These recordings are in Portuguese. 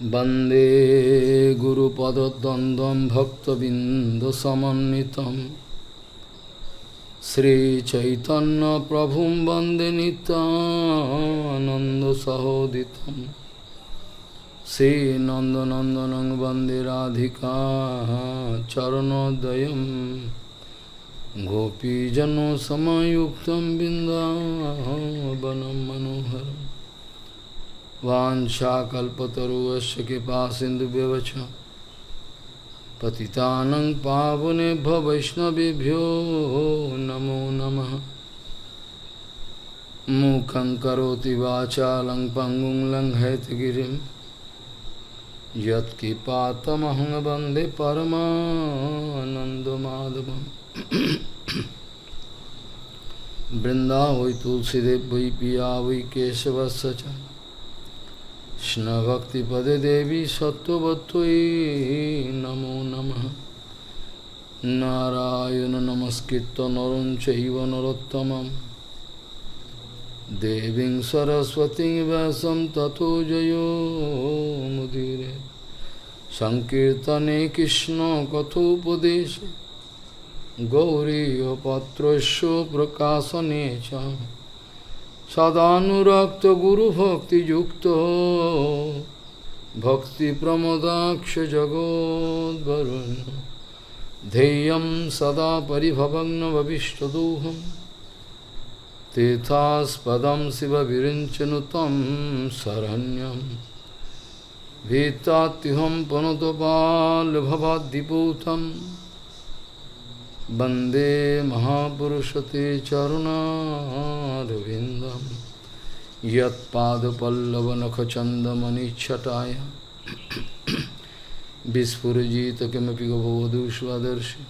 वंदे गुरुपदद्वन्द्वं भक्तबिन्दुसमन्वितं श्रीचैतन्यप्रभुं वन्दे नित्यानन्दसहोदितं श्रीनन्दनन्दनं वन्दे राधिका चरणोदयं गोपीजनसमयुक्तं बिन्दावनं मनोहरम् वाञ्छाकल्पतरुश्च कृपासिन्धुभ्यश्च पतितानं पावनेभ्यो वैष्णवेभ्यो नमो नमः। मूकं करोति वाचालं पङ्गुं लङ्घयितगिरिं यत्कृपातमहं वन्दे परमानन्दमाधवम्। वृन्दावै तुलसीदेव वै पिया वै केशवस्य च कृष्णभक्तिपदे देवी सत्त्ववत्त्वयि नमो नमः। नारायण नमस्कृत्य नरं चैव नरोत्तमं देवीं सरस्वतीं व्यासं ततो जयो मुदीरे। संकीर्तने कृष्ण कथोपदेशे गौरीयपत्रस्य प्रकाशने च सदानुरक्त गुरुभक्तियुक्तो भक्तिप्रमोदाक्ष जगोद्वरुण्य ध्येयं सदा परिभवग्नभविष्टदोहं तीर्थास्पदं शिवविरिञ्चनुतं शरण्यं भीतात्युहं पुनतपाल्भवाद्दिपूतं वंदे महापुरुषते चरुणारविन्दं यत्पादपल्लवनखचन्दमनिच्छटाय विस्फुरजित किमपि गभवधूष्वदर्शि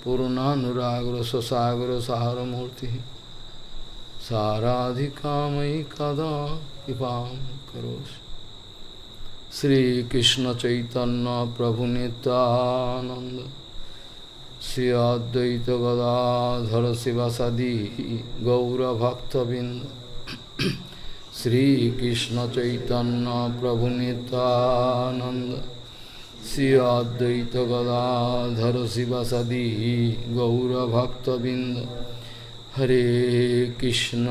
पूर्णानुरागरससागरसारमूर्तिः साराधिकामयि कदा कृपां करोषि। श्रीकृष्ण चैतन्य प्रभु नित्यानन्द श्री अद्वैत गदाधर शिवासादि गौरभक्तबिंद श्रीकृष्ण चैतन्य प्रभु नित्यानंद श्री अद्वैत गदाधर शिवासादि गौरभक्तबिंद। हरे कृष्ण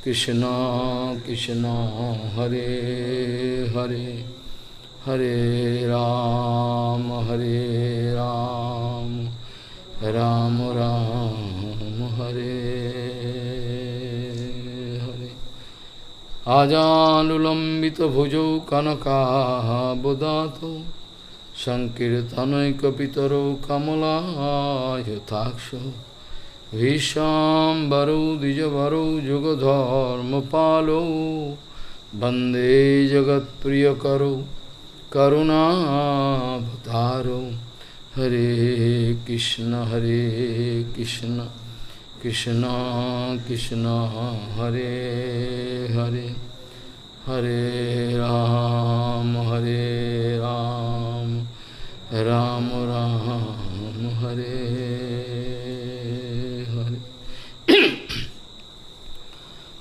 कृष्ण कृष्ण हरे हरे हरे राम राम राम हरे हरे। आजानुलंबित भुजौ कनकाबुदातो संकीर्तनैकपितरो कमलायताक्षो विशाम्बरो द्विजवरो जुगधर्मपालो वन्दे जगत्प्रियकरो करुणावतारो। हरे कृष्ण कृष्ण कृष्ण हरे हरे हरे राम राम राम हरे हरे।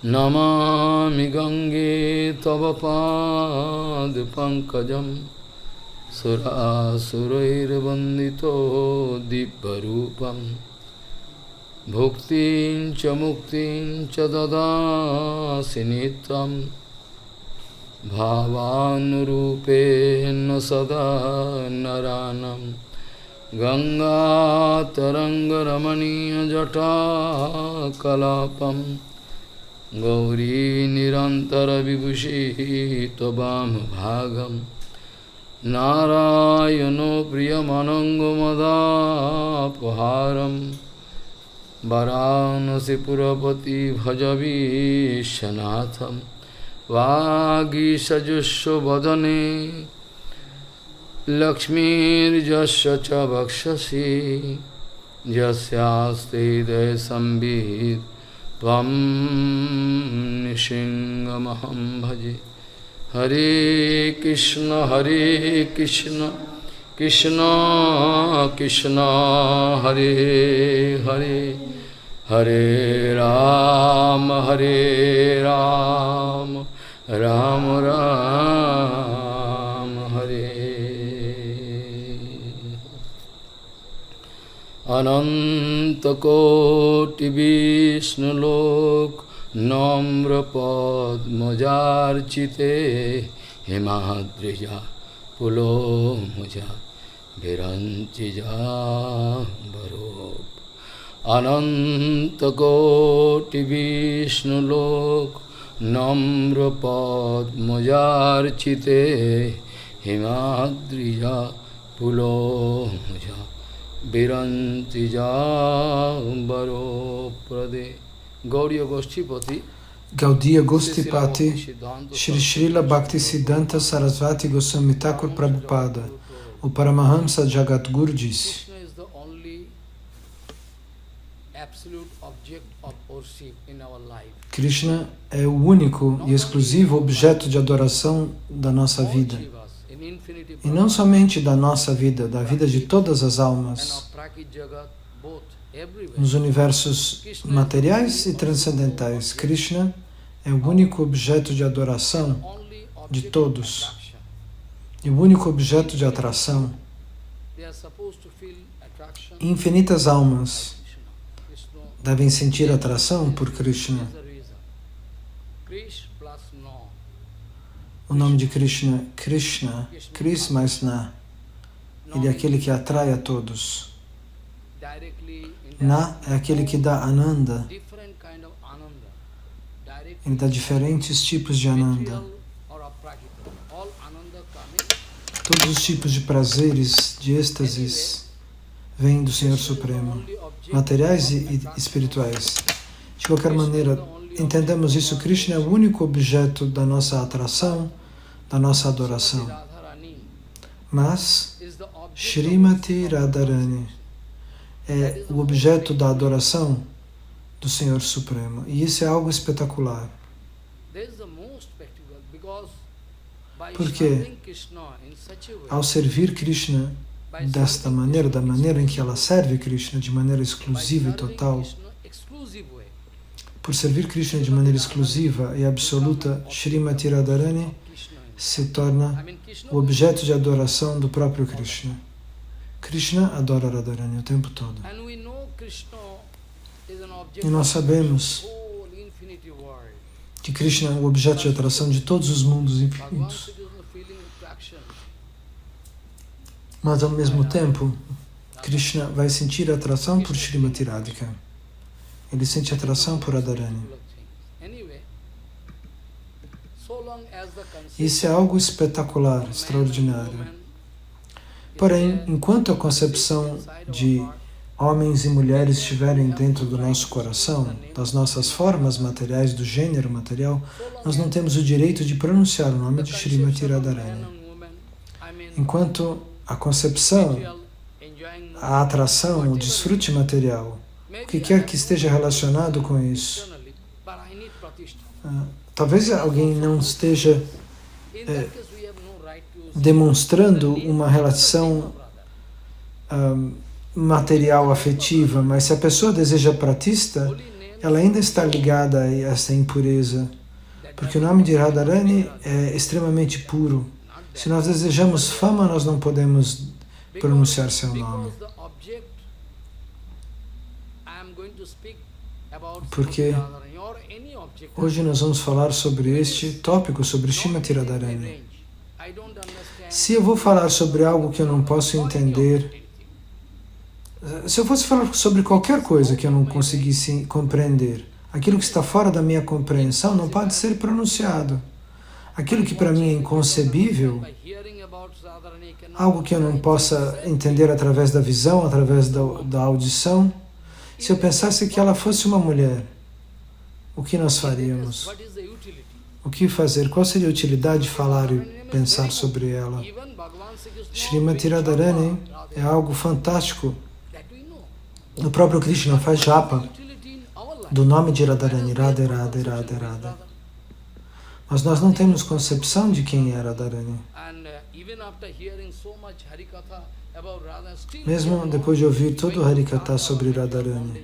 नमामि गंगे तव पाद पंकजं सुरासुरैर्वन्दितो दिव्यरूपं भुक्तिं च मुक्तिं च ददासि नित्यं भावानुरूपेण सदा नरानं। गंगातरङ्गरमणीयजटाकलापं गौरी निरन्तरविभूषिः त्ववामभागं नारायणो प्रियमनङ्गमदापहारं वाराणसीपुरपति भजवीशनाथं। वागीषजुष्वदने लक्ष्मीर्यस्य च वक्षसि यस्यास्ते हृदयसंवित् त्वं नृसिंहमहं भजे। हरे कृष्ण कृष्ण कृष्ण हरे हरे हरे Ram Ram Ram Hare. Ananta Koti Vishnu Lok Namra Padmajarchite Himadrija Pulo Muja Viranchija Varop. Ananta Koti Vishnu Lok Namra Padmajarchite Himadrija Pulo Muja Virantija Prade. Gaudiya Goshtipati, Gaudiya Goshtipati, Shri Srila Bhaktisiddhanta Sarasvati Goswami Thakur Prabhupada, o Paramahamsa Jagadguru disse: Krishna é o único e exclusivo objeto de adoração da nossa vida. E não somente da nossa vida, da vida de todas as almas, nos universos materiais e transcendentais. Krishna é o único objeto de adoração de todos e o único objeto de atração. Infinitas almas devem sentir atração por Krishna. O nome de Krishna, Krishna, Kris mais Na. Ele é aquele que atrai a todos. Na é aquele que dá Ananda. Ele dá diferentes tipos de Ananda. Todos os tipos de prazeres, de êxtases, vêm do Senhor Supremo, materiais e espirituais. De qualquer maneira, entendemos isso, Krishna é o único objeto da nossa atração, da nossa adoração. Mas Srimati Radharani é o objeto da adoração do Senhor Supremo. E isso é algo espetacular. Porque ao servir Krishna desta maneira, da maneira em que ela serve Krishna, de maneira exclusiva e total, por servir Krishna de maneira exclusiva e absoluta, Srimati Radharani se torna o objeto de adoração do próprio Krishna. Krishna adora Radharani o tempo todo. E nós sabemos que Krishna é o objeto de atração de todos os mundos infinitos. Mas ao mesmo tempo, Krishna vai sentir atração por Srimati Radhika. Ele sente atração por Radharani. Isso é algo espetacular, extraordinário. Porém, enquanto a concepção de homens e mulheres estiverem dentro do nosso coração, das nossas formas materiais, do gênero material, nós não temos o direito de pronunciar o nome de Srimati Radharani. Enquanto a concepção, a atração, o desfrute material, o que quer que esteja relacionado com isso, talvez alguém não esteja demonstrando uma relação material afetiva, mas se a pessoa deseja pratista, ela ainda está ligada a essa impureza, porque o nome de Radharani é extremamente puro. Se nós desejamos fama, nós não podemos pronunciar seu nome. Porque hoje nós vamos falar sobre este tópico, sobre Srimati Radharani. Se eu vou falar sobre algo que eu não posso entender, se eu fosse falar sobre qualquer coisa que eu não conseguisse compreender, aquilo que está fora da minha compreensão não pode ser pronunciado. Aquilo que para mim é inconcebível, algo que eu não possa entender através da visão, através da audição, se eu pensasse que ela fosse uma mulher, o que nós faríamos? O que fazer? Qual seria a utilidade de falar e pensar sobre ela? Srimati Radharani é algo fantástico. O próprio Krishna faz japa do nome de Radharani, Radha, Radha, Radha, Radha. Mas nós não temos concepção de quem é Radharani. Mesmo depois de ouvir todo o Harikatha sobre Radharani,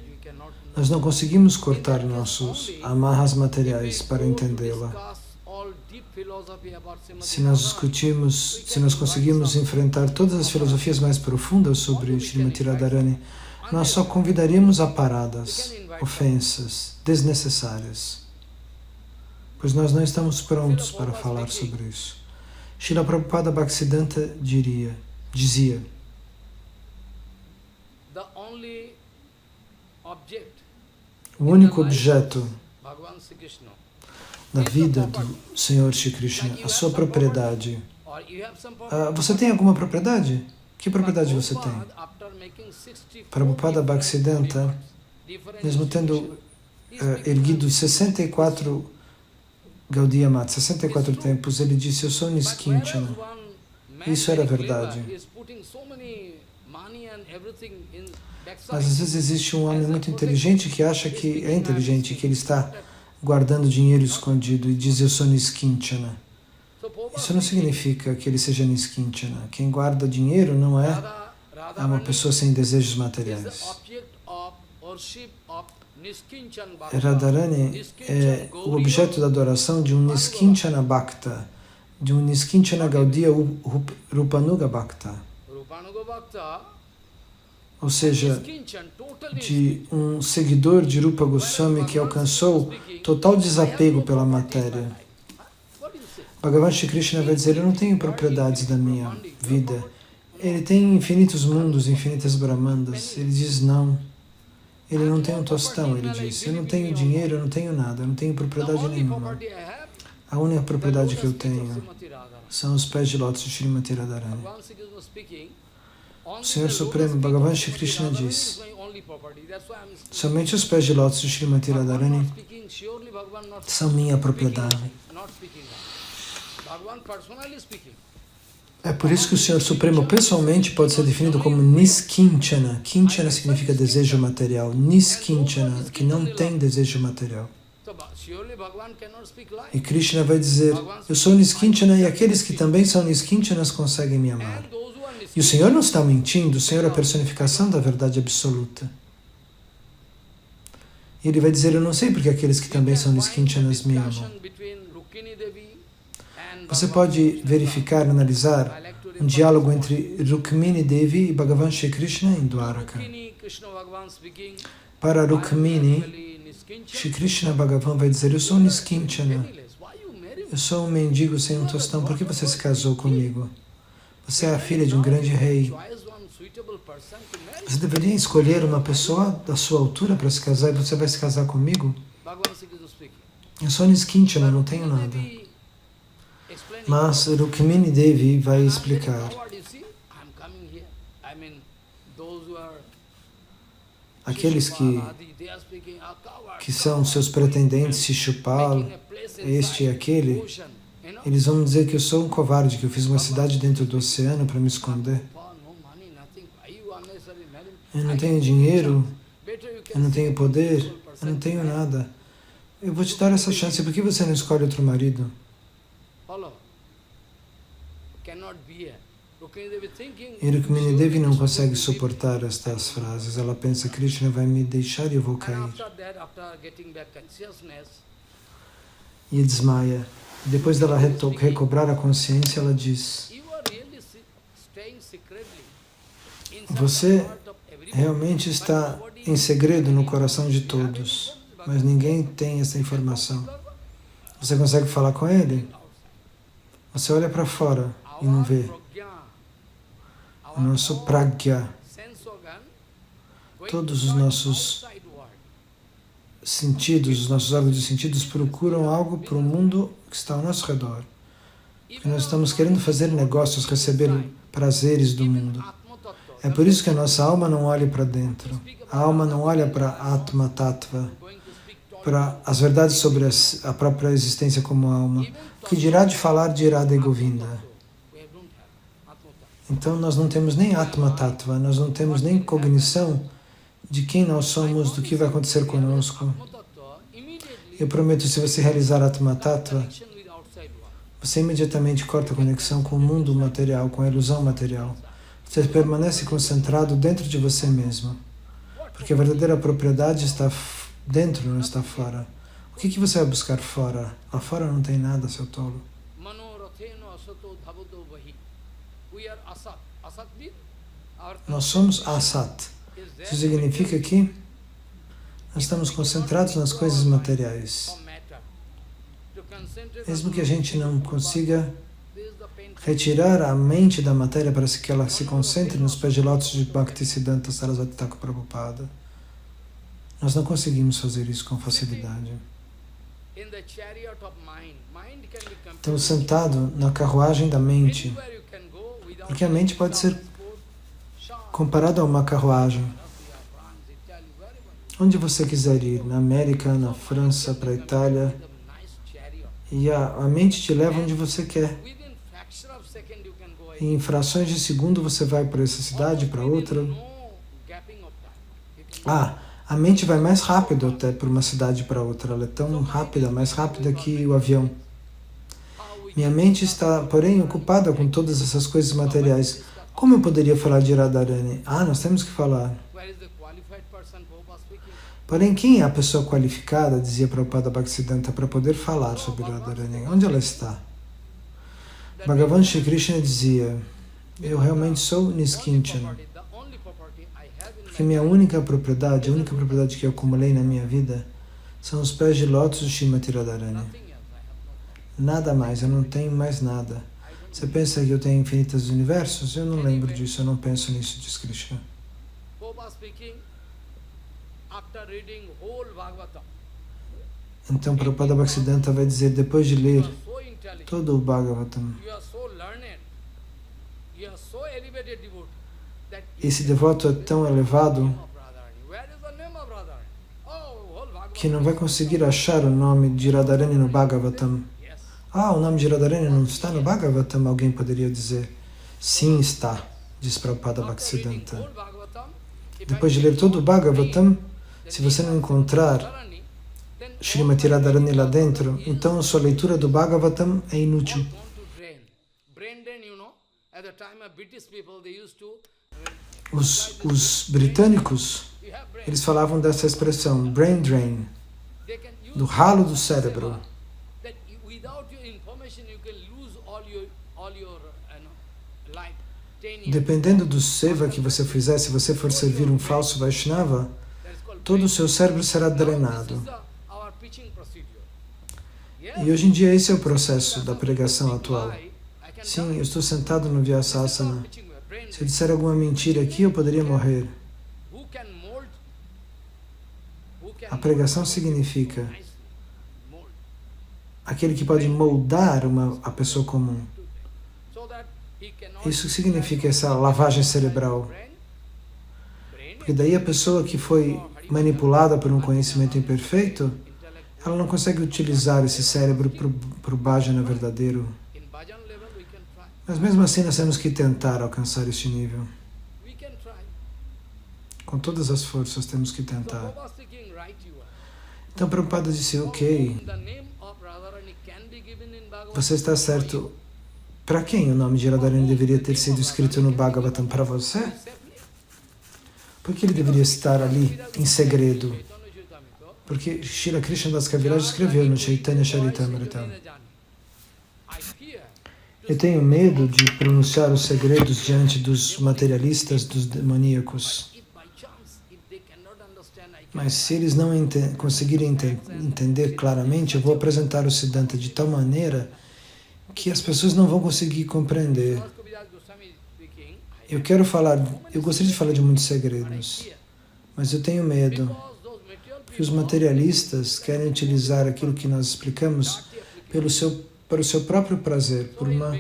nós não conseguimos cortar nossos amarras materiais para entendê-la. Se nós discutimos, se nós conseguimos enfrentar todas as filosofias mais profundas sobre Srimati Radharani, nós só convidaríamos a paradas, ofensas desnecessárias, pois nós não estamos prontos para falar sobre isso. Srila Prabhupada Bhaktisiddhanta dizia, o único objeto da vida do Senhor Shri Krishna, a sua propriedade. Você tem alguma propriedade? Que propriedade você tem? Prabhupada Bhaktisiddhanta, mesmo tendo erguido 64 Gaudiya Mata, 64 tempos, ele disse, eu sou Niskinchana. Isso era verdade. Mas às vezes existe um homem muito inteligente que acha que é inteligente, que ele está guardando dinheiro escondido e diz, eu sou Niskinchana. Isso não significa que ele seja Niskinchana. Quem guarda dinheiro não é uma pessoa sem desejos materiais. Radharani é o objeto da adoração de um Niskinchana Bhakta, de um Niskinchana Gaudiya Rupanuga Bhakta. Ou seja, de um seguidor de Rupa Goswami que alcançou total desapego pela matéria. Bhagavan Shri Krishna vai dizer, eu não tenho propriedades da minha vida. Ele tem infinitos mundos, infinitas brahmandas. Ele diz não. Ele não tem um tostão, ele diz. Eu não tenho dinheiro, eu não tenho nada, eu não tenho propriedade nenhuma. A única propriedade que eu tenho são os pés de lótus de Srimati Radharani. O Senhor Supremo, Bhagavan Shri Krishna diz, somente os pés de lótus de Srimati Radharani são minha propriedade. É por isso que o Senhor Supremo pessoalmente pode ser definido como Niskinchana. Kinchana significa desejo material. Niskinchana, que não tem desejo material. E Krishna vai dizer, eu sou Niskinchana e aqueles que também são Niskinchanas conseguem me amar. E o Senhor não está mentindo, o Senhor é a personificação da verdade absoluta. E Ele vai dizer, eu não sei porque aqueles que também são Niskinchanas me amam. Você pode verificar, analisar um diálogo entre Rukmini Devi e Bhagavan Shri Krishna em Dwaraka. Para Rukmini, Shri Krishna Bhagavan vai dizer, eu sou um Niskinchana, eu sou um mendigo sem um tostão, por que você se casou comigo? Você é a filha de um grande rei. Você deveria escolher uma pessoa da sua altura para se casar e você vai se casar comigo? Eu sou Niskinchana, não tenho nada. Mas Rukmini Devi vai explicar. Aqueles que são seus pretendentes, Shishupal, este e aquele, eles vão dizer que eu sou um covarde, que eu fiz uma cidade dentro do oceano para me esconder. Eu não tenho dinheiro, eu não tenho poder, eu não tenho nada. Eu vou te dar essa chance, por que você não escolhe outro marido? E Rukmini Devi não consegue suportar estas frases. Ela pensa, Krishna vai me deixar e eu vou cair. E desmaia. Depois dela recobrar a consciência, ela diz, você realmente está em segredo no coração de todos, mas ninguém tem essa informação. Você consegue falar com ele? Você olha para fora e não vê. O nosso pragya, todos os nossos sentidos, os nossos órgãos de sentidos procuram algo para o mundo que está ao nosso redor. Porque nós estamos querendo fazer negócios, receber prazeres do mundo. É por isso que a nossa alma não olha para dentro. A alma não olha para Atma Tattva, para as verdades sobre a própria existência como alma. O que dirá de falar de Radha e Govinda? Então nós não temos nem Atma Tattva, nós não temos nem cognição de quem nós somos, do que vai acontecer conosco. Eu prometo, se você realizar Atma Tattva, você imediatamente corta a conexão com o mundo material, com a ilusão material. Você permanece concentrado dentro de você mesmo, porque a verdadeira propriedade está dentro, não está fora. O que você vai buscar fora? Lá fora não tem nada, seu tolo. Nós somos Asat. Isso significa que nós estamos concentrados nas coisas materiais. Mesmo que a gente não consiga retirar a mente da matéria para que ela se concentre nos pés de lótus de Bhaktisiddhanta Sarasvati Thakur Prabhupada, nós não conseguimos fazer isso com facilidade. Estamos sentados na carruagem da mente, porque a mente pode ser comparada a uma carruagem. Onde você quiser ir, na América, na França, para a Itália, e a mente te leva onde você quer. Em frações de segundo você vai para essa cidade, para outra. A mente vai mais rápido até para uma cidade para outra. Ela é tão rápida, mais rápida que o avião. Minha mente está, porém, ocupada com todas essas coisas materiais. Como eu poderia falar de Radharani? Nós temos que falar. Porém, quem é a pessoa qualificada, dizia Prabhupada Bhaktisiddhanta, para poder falar sobre Radharani? Onde ela está? Bhagavan Shri Krishna dizia, eu realmente sou Niskinchan, porque minha única propriedade, a única propriedade que eu acumulei na minha vida, são os pés de lótus de Srimati Radharani. Nada mais, eu não tenho mais nada. Você pensa que eu tenho infinitos universos? Eu não lembro disso, eu não penso nisso, diz Krishna. Então, Prabhupada Bhaktisiddhanta vai dizer, depois de ler todo o Bhagavatam, esse devoto é tão elevado que não vai conseguir achar o nome de Radharani no Bhagavatam. O nome de Radharani não está no Bhagavatam? Alguém poderia dizer. Sim, está, diz Prabhupada Bhaktisiddhanta. Depois de ler todo o Bhagavatam, se você não encontrar Srimati Radharani lá dentro, então a sua leitura do Bhagavatam é inútil. Os britânicos, eles falavam dessa expressão, brain drain, do ralo do cérebro. Dependendo do seva que você fizer, se você for servir um falso Vaishnava, todo o seu cérebro será drenado. E hoje em dia esse é o processo da pregação atual. Sim, eu estou sentado no Vyasasana. Se eu disser alguma mentira aqui, eu poderia morrer. A pregação significa aquele que pode moldar a pessoa comum. Isso significa essa lavagem cerebral. Porque daí a pessoa que foi manipulada por um conhecimento imperfeito, ela não consegue utilizar esse cérebro para o bhajana verdadeiro. Mas mesmo assim nós temos que tentar alcançar este nível. Com todas as forças temos que tentar. Então Prabhupada disse, ok, você está certo. Para quem o nome de Radharani deveria ter sido escrito no Bhagavatam? Para você? Por que ele deveria estar ali em segredo? Porque Srila Krishna Das Kaviraj escreveu no Chaitanya Charitamrita. Eu tenho medo de pronunciar os segredos diante dos materialistas, dos demoníacos. Mas se eles não conseguirem entender claramente, eu vou apresentar o Siddhanta de tal maneira que as pessoas não vão conseguir compreender. Eu gostaria de falar de muitos segredos, mas eu tenho medo, porque os materialistas querem utilizar aquilo que nós explicamos para o seu próprio prazer, por uma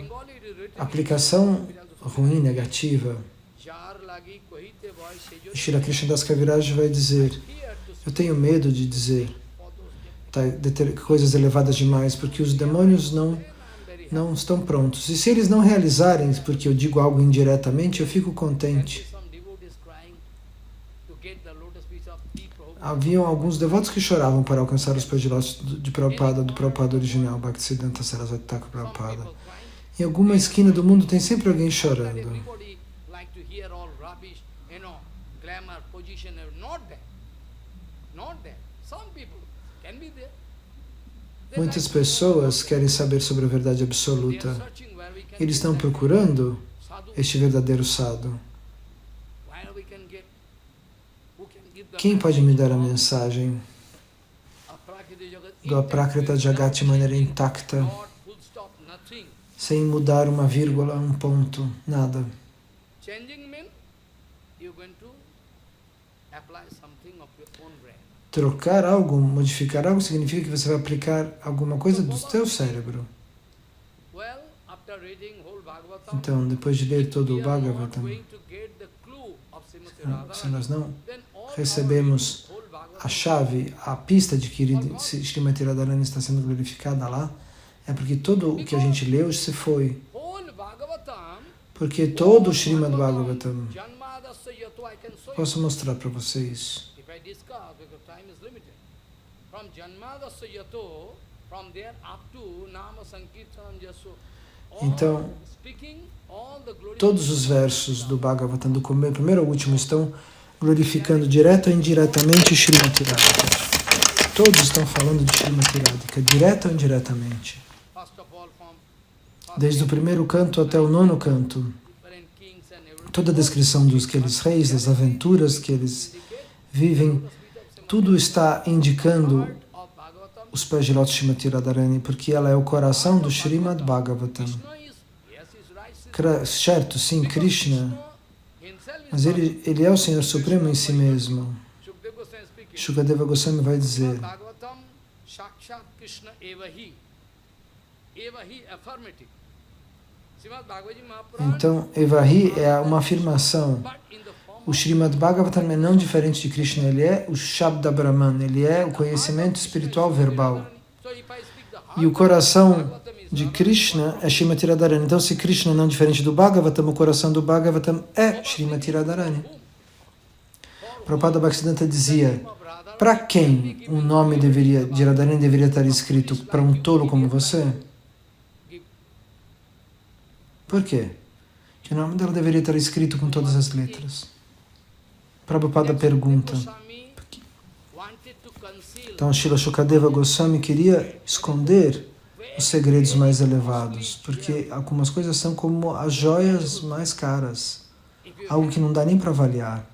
aplicação ruim, negativa. Shri Krishna Das Kaviraj vai dizer, eu tenho medo de dizer coisas elevadas demais, porque os demônios não estão prontos. E se eles não realizarem, porque eu digo algo indiretamente, eu fico contente. Haviam alguns devotos que choravam para alcançar os pés de lótus do Prabhupada original, Bhaktisiddhanta Sarasvati Thakur Prabhupada. Em alguma esquina do mundo tem sempre alguém chorando. Muitas pessoas querem saber sobre a verdade absoluta. Eles estão procurando este verdadeiro sadhu. Quem pode me dar a mensagem do Aprakrita Jagat de maneira intacta, sem mudar uma vírgula, um ponto, nada? Trocar algo, modificar algo, significa que você vai aplicar alguma coisa do seu cérebro. Então, depois de ler todo o Bhagavatam, se nós não recebemos a chave, a pista de que Srimati Radharani está sendo glorificada lá, é porque tudo o que a gente leu se foi. Porque todo o Srimad Bhagavatam, posso mostrar para vocês. Então, todos os versos do Bhagavatam, do primeiro ao último, estão glorificando direta ou indiretamente Srimati Radhika. Todos estão falando de Srimati Radhika, direta ou indiretamente. Desde o primeiro canto até o 9º canto, toda a descrição dos aqueles reis, das aventuras que eles vivem, tudo está indicando os pés de lótus de Srimati Radharani, porque ela é o coração do Srimad Bhagavatam. Certo, sim, Krishna, mas ele é o Senhor Supremo em si mesmo. Shukadeva Goswami vai dizer, então, Evahi é uma afirmação. O Srimad Bhagavatam é não diferente de Krishna, ele é o Shabda Brahman, ele é o conhecimento espiritual verbal. E o coração de Krishna é Srimati Radharani. Então, se Krishna é não diferente do Bhagavatam, o coração do Bhagavatam é Srimati Radharani. Prabhupada Bhaktisiddhanta dizia, para quem o nome de Radharani deveria estar escrito? Para um tolo como você? Por quê? Que o nome dela deveria estar escrito com todas as letras. Prabhupada pergunta. Então, Srila Shukadeva Goswami queria esconder os segredos mais elevados, porque algumas coisas são como as joias mais caras, algo que não dá nem para avaliar.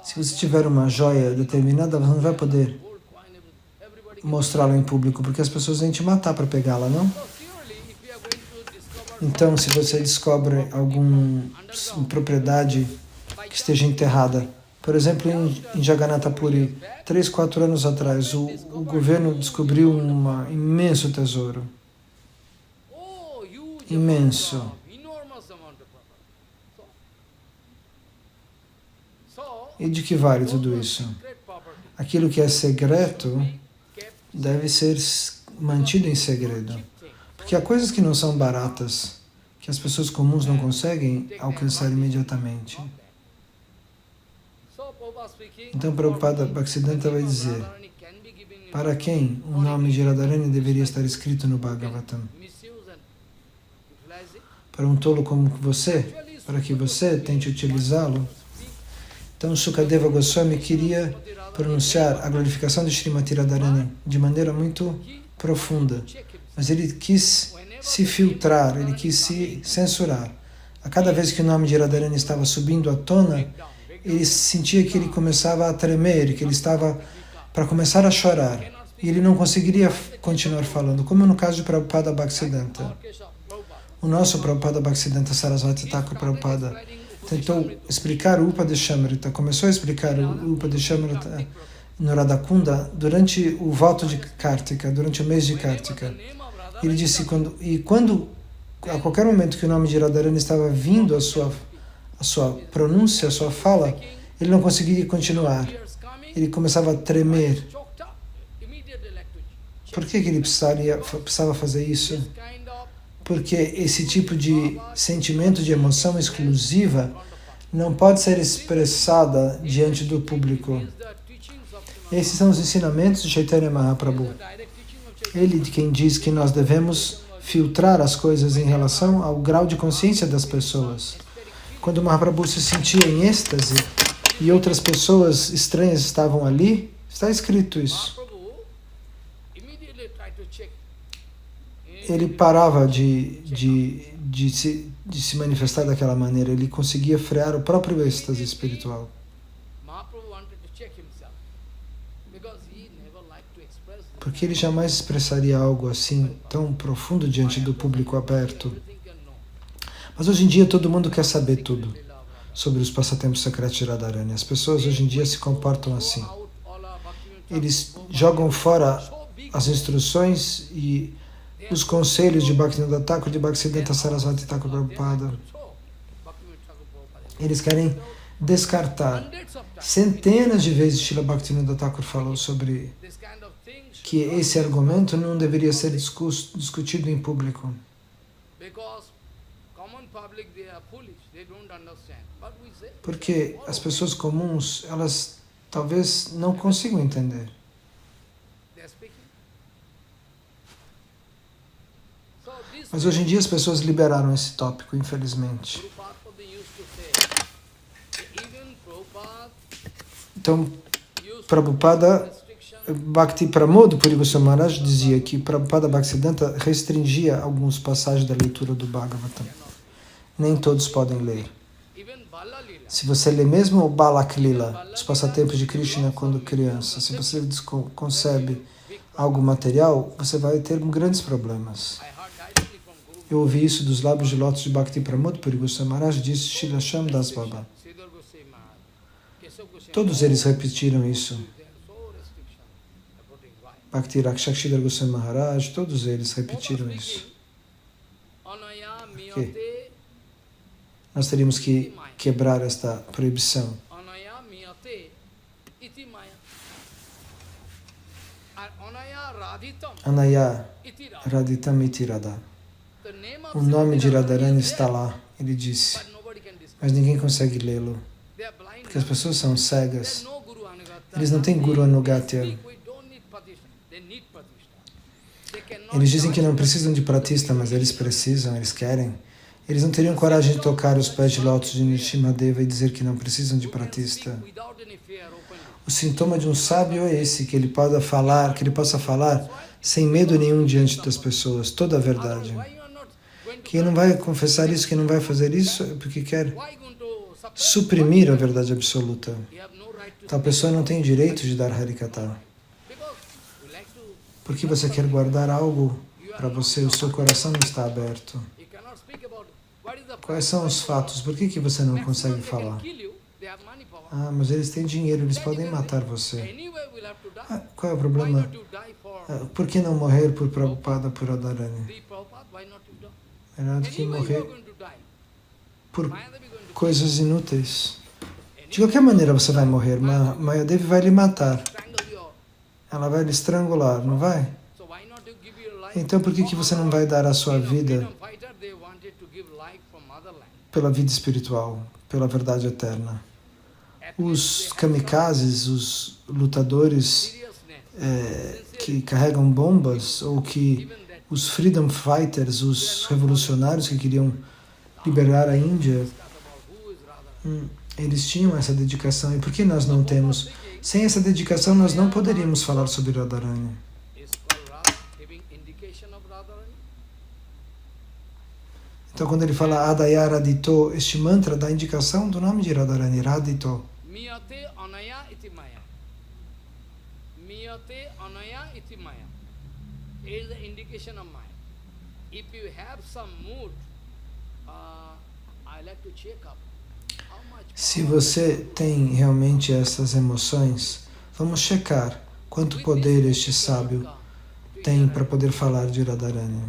Se você tiver uma joia determinada, você não vai poder mostrá-la em público, porque as pessoas vêm te matar para pegá-la, não? Então, se você descobre alguma propriedade que esteja enterrada, por exemplo, em Jagannatha Puri, 3, 4 anos atrás, o governo descobriu um imenso tesouro. Imenso. E de que vale tudo isso? Aquilo que é secreto deve ser mantido em segredo. Porque há coisas que não são baratas, que as pessoas comuns não conseguem alcançar imediatamente. Então, Prabhupada Bhaktisiddhanta vai dizer, para quem o nome de Radharani deveria estar escrito no Bhagavatam? Para um tolo como você? Para que você tente utilizá-lo? Então, Shukadeva Goswami queria pronunciar a glorificação de Srimati Radharani de maneira muito profunda, mas ele quis se filtrar, ele quis se censurar. A cada vez que o nome de Radharani estava subindo à tona, ele sentia que ele começava a tremer, que ele estava para começar a chorar, e ele não conseguiria continuar falando, como no caso de Prabhupada Bhaktisiddhanta. O nosso Prabhupada Bhaktisiddhanta Sarasvati Thakur Prabhupada tentou explicar o Upadeshamrita, começou a explicar o Upadeshamrita no Radhakunda durante o voto de Kartika, durante o mês de Kartika. Ele disse, a qualquer momento que o nome de Radharani estava vindo a sua pronúncia, a sua fala, ele não conseguiria continuar. Ele começava a tremer. Por que ele precisava fazer isso? Porque esse tipo de sentimento de emoção exclusiva não pode ser expressada diante do público. Esses são os ensinamentos de Chaitanya Mahaprabhu. Ele de quem diz que nós devemos filtrar as coisas em relação ao grau de consciência das pessoas. Quando Mahaprabhu se sentia em êxtase e outras pessoas estranhas estavam ali, Está escrito isso. Ele parava de se manifestar daquela maneira, ele conseguia frear o próprio êxtase espiritual. Porque ele jamais expressaria algo assim, tão profundo diante do público aberto. Mas hoje em dia todo mundo quer saber tudo sobre os passatempos secretos de Radharani. As pessoas hoje em dia se comportam assim. Eles jogam fora as instruções e os conselhos de Bhaktivinoda Thakur, de Bhaktisiddhanta Saraswati Thakur Prabhupada. Eles querem descartar. Centenas de vezes Srila Bhaktivinoda Thakur falou sobre que esse argumento não deveria ser discutido em público. Porque as pessoas comuns, elas talvez não consigam entender. Mas hoje em dia as pessoas liberaram esse tópico, infelizmente. Então, Prabhupada, Bhakti Pramod Puri Goswami Maharaj dizia que Prabhupada Bhaktisiddhanta restringia algumas passagens da leitura do Bhagavatam. Nem todos podem ler. Se você lê mesmo o Balak Lila, os passatempos de Krishna quando criança, se você concebe algo material, você vai ter grandes problemas. Eu ouvi isso dos lábios de lótus de Bhakti Pramod Puri Goswami Maharaj, disse Srila Shyam Das Baba. Todos eles repetiram isso. Bhakti Rakshakshidhar Goswami Maharaj, todos eles repetiram isso. Porque nós teríamos que quebrar esta proibição. Anaya Radhitam iti Radha. O nome de Radharani está lá, ele disse, mas ninguém consegue lê-lo, porque as pessoas são cegas. Eles não têm Guru Anugatya. Eles dizem que não precisam de pratista, mas eles precisam, eles querem. Eles não teriam coragem de tocar os pés de lótus de Nrsimhadeva e dizer que não precisam de pratista. O sintoma de um sábio é esse, que ele possa falar sem medo nenhum diante das pessoas, toda a verdade. Quem não vai confessar isso, quem não vai fazer isso, é porque quer suprimir a verdade absoluta. Tal pessoa não tem direito de dar Harikatha. Porque você quer guardar algo para você, o seu coração não está aberto. Quais são os fatos? Por que você não consegue falar? Ah, mas eles têm dinheiro, eles podem matar você. Ah, qual é o problema? Por que não morrer por Prabhupada, por Radharani? Melhor do que morrer por coisas inúteis. De qualquer maneira você vai morrer, Mayadevi vai lhe matar. Ela vai lhe estrangular, não vai? Então por que você não vai dar a sua vida pela vida espiritual, pela verdade eterna? Os kamikazes, os lutadores que carregam bombas, ou que os freedom fighters, os revolucionários que queriam liberar a Índia, eles tinham essa dedicação. E por que nós não temos? Sem essa dedicação, nós não poderíamos falar sobre Radharani. Então, quando ele fala Adaya Radhito, este mantra dá indicação do nome de Radharani, Radhito. Miyate anaya iti maya. Miyate anaya iti maya. It is the indication of Maya. If you have some mood, I like to check up. Se você tem realmente essas emoções, vamos checar quanto poder este sábio tem para poder falar de Radharani.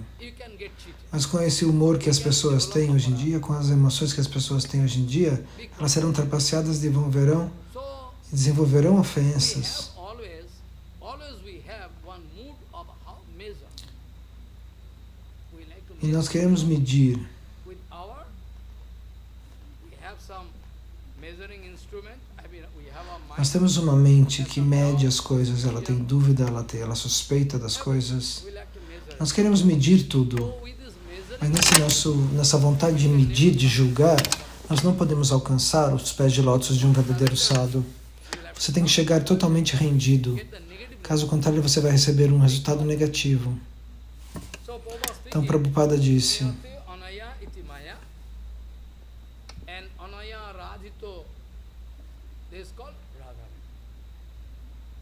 Mas com esse humor que as pessoas têm hoje em dia, com as emoções que as pessoas têm hoje em dia, elas serão trapaceadas e desenvolverão ofensas. E nós queremos medir. Nós temos uma mente que mede as coisas, ela tem dúvida, ela suspeita das coisas. Nós queremos medir tudo, mas nessa vontade de medir, de julgar, nós não podemos alcançar os pés de lótus de um verdadeiro sadhu. Você tem que chegar totalmente rendido. Caso contrário, você vai receber um resultado negativo. Então, Prabhupada disse,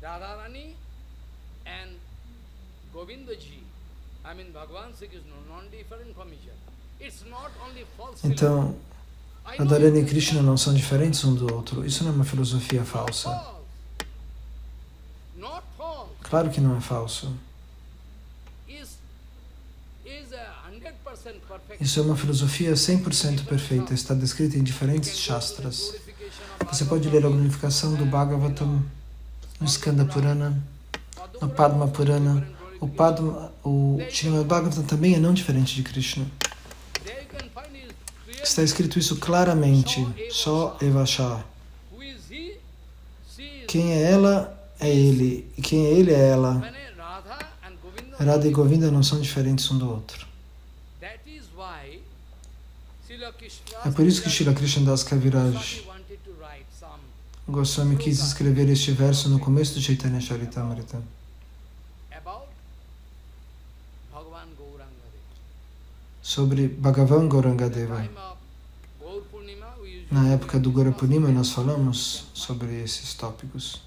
Radharani and Govindaji, I mean Bhagavan Sri Krishna, non-different from each other. It's not only false philosophy. então, Radharani e Krishna não são diferentes um do outro. Isso não é uma filosofia falsa. Not false. Claro que não é falso. Is a 100% perfect. Isso é uma filosofia 100% perfeita. Está descrita em diferentes shastras. Você pode ler a glorificação do Bhagavatam, no Skanda Purana, no Padma Purana. O Srimad Bhagavatam também é não diferente de Krishna. Está escrito isso claramente. Só Evasha. Quem é ela, é ele. E quem é ele, é ela. Radha e Govinda não são diferentes um do outro. É por isso que Srila Krishnadas Kaviraj Goswami quis escrever este verso no começo do Chaitanya Charitamrita. Sobre Bhagavan Gaurangadeva. Na época do Gaura Purnima nós falamos sobre esses tópicos.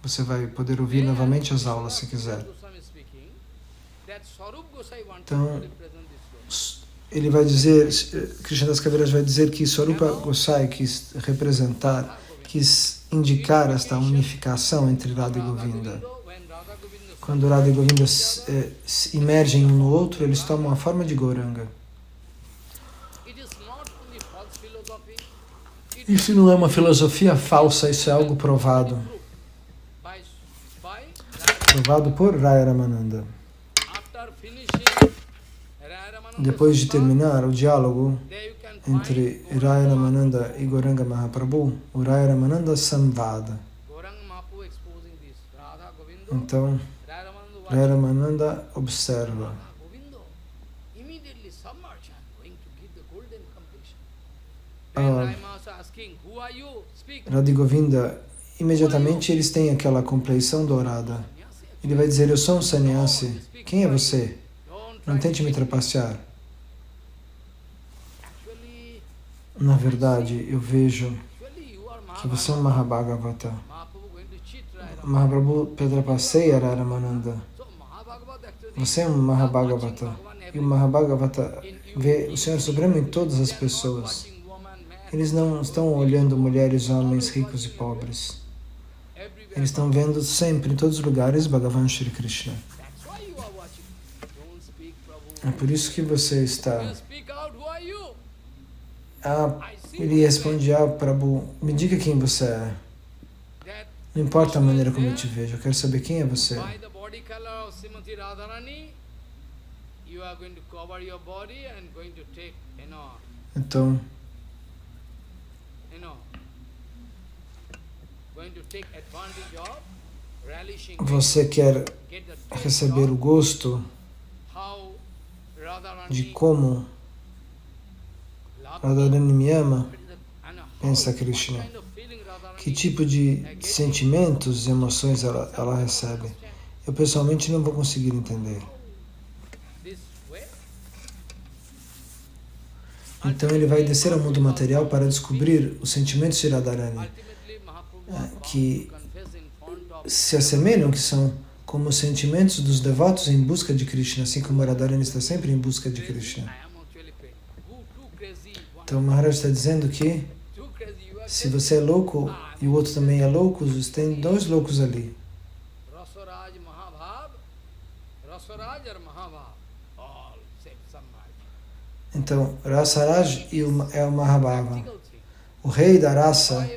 Você vai poder ouvir novamente as aulas se quiser. Então, ele vai dizer, Krishnadas Kaviraj vai dizer que Swarupa Gosai quis representar, quis indicar esta unificação entre Radha e Govinda. Quando Radha e Govinda se imergem um no outro, eles tomam a forma de Gauranga. Isso não é uma filosofia falsa, isso é algo provado. Provado por Raya Ramananda. Depois de terminar o diálogo entre Raya Ramananda e Gauranga Mahaprabhu, o Raya Ramananda Samvada. Então, Raya Ramananda observa. Radha e Govinda, imediatamente eles têm aquela compleição dourada. Ele vai dizer, eu sou um sannyasi. Quem é você? Não tente me trapacear. Na verdade, eu vejo que você é um Mahabhagavata. Mahaprabhu trapaceia Ramananda. Você é um Mahabhagavata. E o Mahabhagavata vê o Senhor Supremo em todas as pessoas. Eles não estão olhando mulheres, homens, ricos e pobres. Eles estão vendo sempre, em todos os lugares, Bhagavan Shri Krishna. É por isso que você está... Ele responde, Prabhu, me diga quem você é. Não importa a maneira como eu te vejo, eu quero saber quem é você. Então, você quer receber o gosto de como Radharani me ama? Pensa Krishna. Que tipo de sentimentos e emoções ela recebe? Eu pessoalmente não vou conseguir entender. Então ele vai descer ao mundo material para descobrir os sentimentos de Radharani, que se assemelham, que são como os sentimentos dos devotos em busca de Krishna, assim como Radharani está sempre em busca de Krishna. Então Maharaj está dizendo que se você é louco e o outro também é louco, tem dois loucos ali. Então, Rasaraj é o Mahabhava. O rei da raça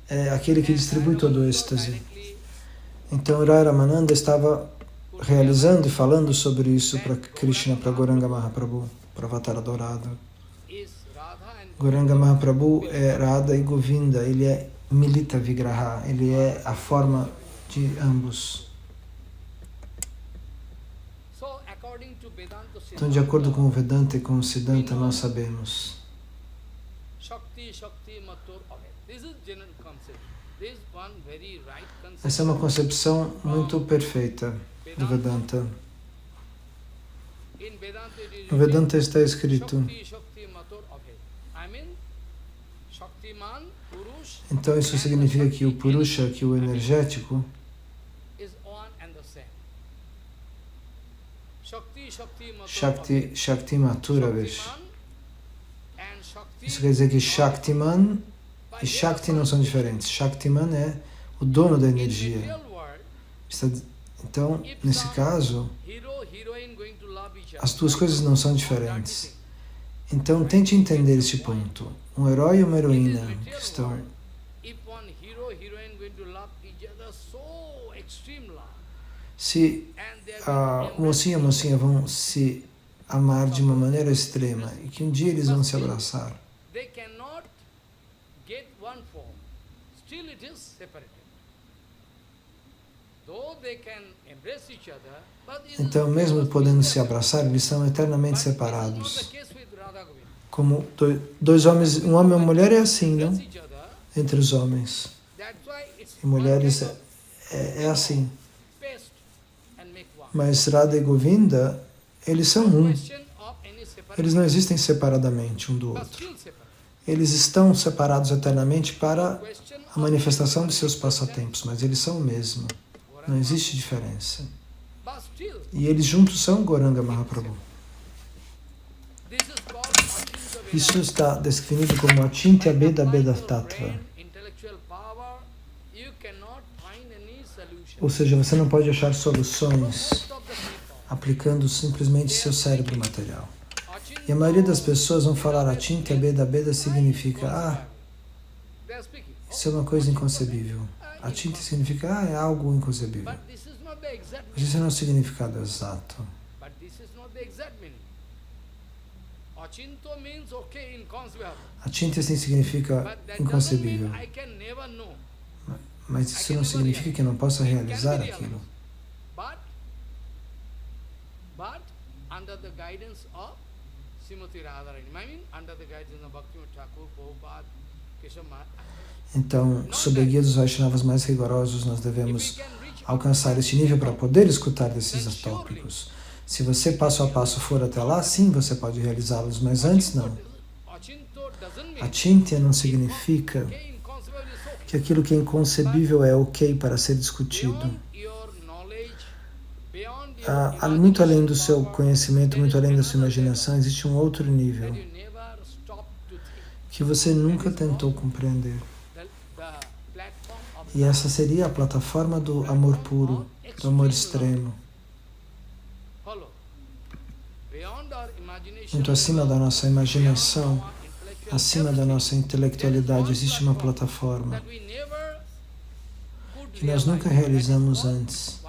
é aquele que distribui todo o êxtase. Então, Raya Ramananda estava realizando e falando sobre isso para Krishna, para Gauranga Mahaprabhu, para Avatar Dourado. Gauranga Mahaprabhu é Radha e Govinda, ele é Milita Vigraha, ele é a forma de ambos. Então, de acordo com o Vedanta e com o Siddhanta, nós sabemos. Essa é uma concepção muito perfeita do Vedanta. No Vedanta está escrito, então isso significa que o Purusha, que o energético, Shakti, Shakti Maturavesh. Isso quer dizer que Shaktiman e Shakti não são diferentes. Shaktiman é o dono da energia. Então, nesse caso, as duas coisas não são diferentes. Então, tente entender esse ponto. Um herói e uma heroína que estão... Se o mocinho e a mocinha vão se amar de uma maneira extrema e que um dia eles vão se abraçar, então, mesmo podendo se abraçar, eles são eternamente separados. Como dois homens, um homem e uma mulher é assim, não? Entre os homens e mulheres é assim. Mas Radha e Govinda, eles são um. Eles não existem separadamente um do outro. Eles estão separados eternamente para a manifestação de seus passatempos, mas eles são o mesmo. Não existe diferença. E eles juntos são Gauranga Mahaprabhu. Isso está definido como Achintya Beda Beda Tattva. Ou seja, você não pode achar soluções aplicando simplesmente seu cérebro material. E a maioria das pessoas vão falar Achintya Beda Beda significa, isso é uma coisa inconcebível. Achintya significa, é algo inconcebível. Mas isso não é o significado exato. Achintya significa inconcebível. Mas isso não significa que eu não possa realizar aquilo. Então, sob a guia dos Vaishnavas mais rigorosos, nós devemos alcançar este nível para poder escutar desses tópicos. Se você passo a passo for até lá, sim, você pode realizá-los, mas antes não. Achintya não significa que aquilo que é inconcebível é ok para ser discutido. Muito além do seu conhecimento, muito além da sua imaginação, existe um outro nível que você nunca tentou compreender. E essa seria a plataforma do amor puro, do amor extremo. Muito acima da nossa imaginação, acima da nossa intelectualidade, existe uma plataforma que nós nunca realizamos antes.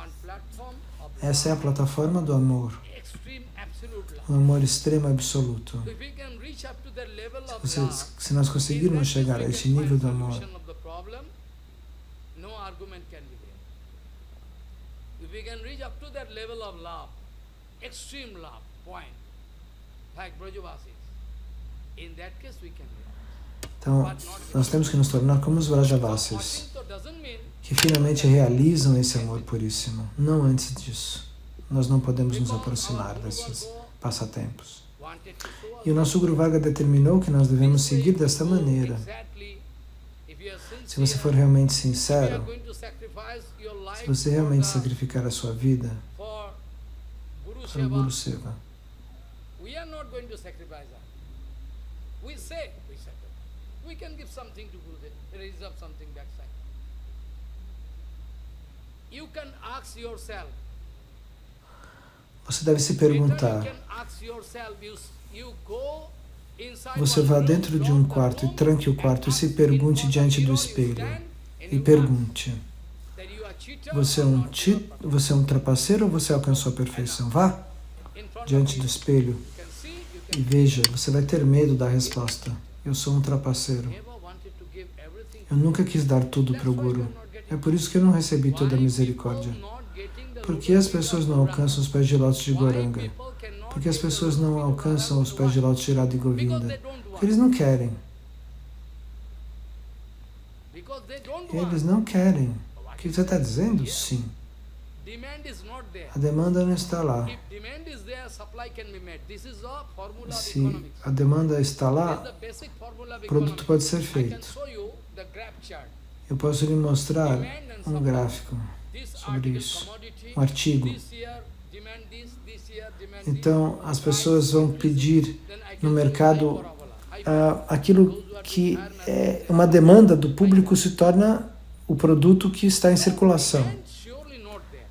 Essa é a plataforma do amor, um amor extremo absoluto. Se nós conseguirmos chegar a esse nível do amor, então, nós temos que nos tornar como os Vrajavasis, que finalmente realizam esse amor puríssimo. Não antes disso. Nós não podemos nos aproximar desses passatempos. E o nosso Guru Varga determinou que nós devemos seguir desta maneira. Se você for realmente sincero, se você realmente sacrificar a sua vida para o Guru Seva, we can give something to Gurudev, reserve something backside. You can ask yourself. Você deve se perguntar. Você vá dentro de um quarto e tranque o quarto e se pergunte diante do espelho. E pergunte: você é um trapaceiro ou você alcançou a perfeição? Vá diante do espelho e veja, você vai ter medo da resposta. Eu sou um trapaceiro. Eu nunca quis dar tudo para o Guru. É por isso que eu não recebi toda a misericórdia. Por que as pessoas não alcançam os pés de lótus de Gauranga? Por que as pessoas não alcançam os pés de lótus de Radha e Govinda? Porque eles não querem. because they don't E want. eles não querem. O que você está dizendo? Sim. Demand is not there. A demanda não está lá. If demand is there, supply can be met. This is a formula of Se economics. a demanda está This is lá, the basic formula of o produto economics. pode ser I can feito. show you the graph chart. Eu posso lhe mostrar Demand and um supply. gráfico This sobre article isso, commodity, um artigo. this year demand this year demand Então, this. as pessoas vão pedir Then I no can mercado show you aquilo que é uma demanda do público se torna o produto que está em circulação. demand surely not there.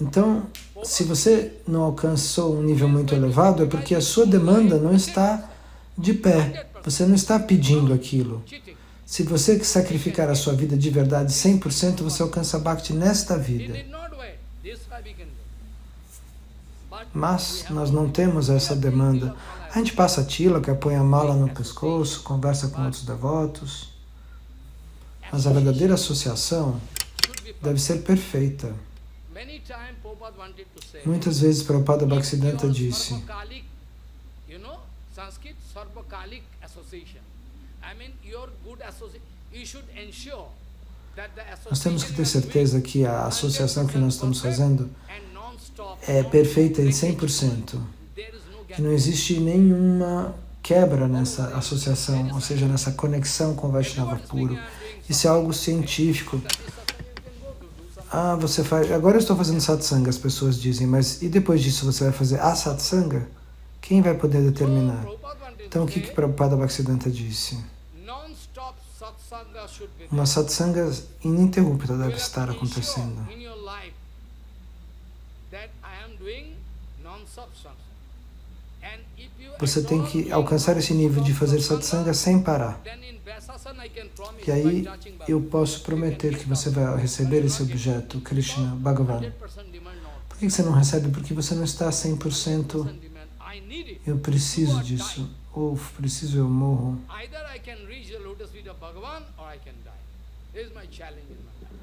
Então, se você não alcançou um nível muito elevado, é porque a sua demanda não está de pé. Você não está pedindo aquilo. Cheating. Se você sacrificar a sua vida de verdade 100%, você alcança Bhakti nesta He vida. did not wait. This way we can do. But Mas nós não temos essa demanda. A gente passa a tilaka, põe a mala no pescoço, conversa com outros devotos. Mas a verdadeira associação should be deve ser perfeita. many times Prabhupada wanted to say. Muitas vezes Prabhupada Bhaktisiddhanta Your disse, Sarvakalik, you know, Sanskrit Sarvakalik association. I mean, your good association. You should ensure that the nós temos que ter association certeza que a associação que nós estamos fazendo and non-stop, é perfeita em 100%. there is no Que gap. não existe nenhuma quebra nessa associação, ou seja, nessa conexão com o Vaishnava puro. Isso é algo científico. Ah, você faz. Agora eu estou fazendo satsanga, as pessoas dizem, mas e depois disso você vai fazer a satsanga? Quem vai poder determinar? Prabhupada wanted Então o to que say, Prabhupada Bhaktisiddhanta disse? non-stop satsanga should be there. Uma satsanga ininterrupta You deve have to estar ensure acontecendo. in your life that I am doing non-stop satsanga. And if you Você tem adore que doing alcançar esse nível de fazer satsanga sem parar. then in Vyasasana I can promise E aí by touching eu Bhagavan, posso prometer que você vai receber esse objeto, Krishna, Bhagavan. 100% demand not. Por que você não recebe? Porque você não está 100%. 100% demand. I need it. Eu preciso disso. Ou preciso, eu morro. Either I can reach the lotus feet of Bhagavan or I can die. This is my challenge in my life.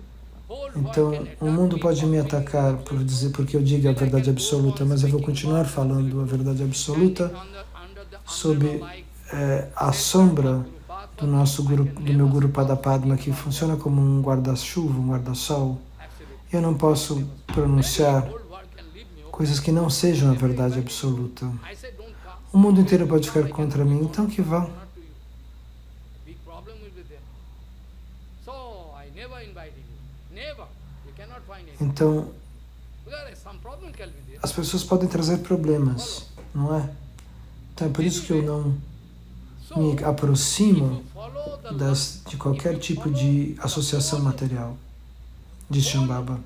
Whole world Então, can o attack mundo me pode for me speaking atacar the por dizer porque eu digo a verdade absoluta, mas eu vou continuar falando a verdade absoluta under the sob umbrella like a sombra do nosso guru, do meu Guru Padapadma, que funciona como um guarda-chuva, um guarda-sol. absolute. Eu não posso pronunciar Whole world can leave me. coisas que não sejam a verdade absoluta. I said don't come. O mundo inteiro pode ficar contra mim, então que vá. Not to you. Big problem will be there. So I never invited you. Never. You cannot find it. Então, Because some problem can be there. as pessoas podem trazer problemas, não é? Então é por isso que eu não So me if aproximo you follow the de qualquer tipo de associação material, diz Shambhava.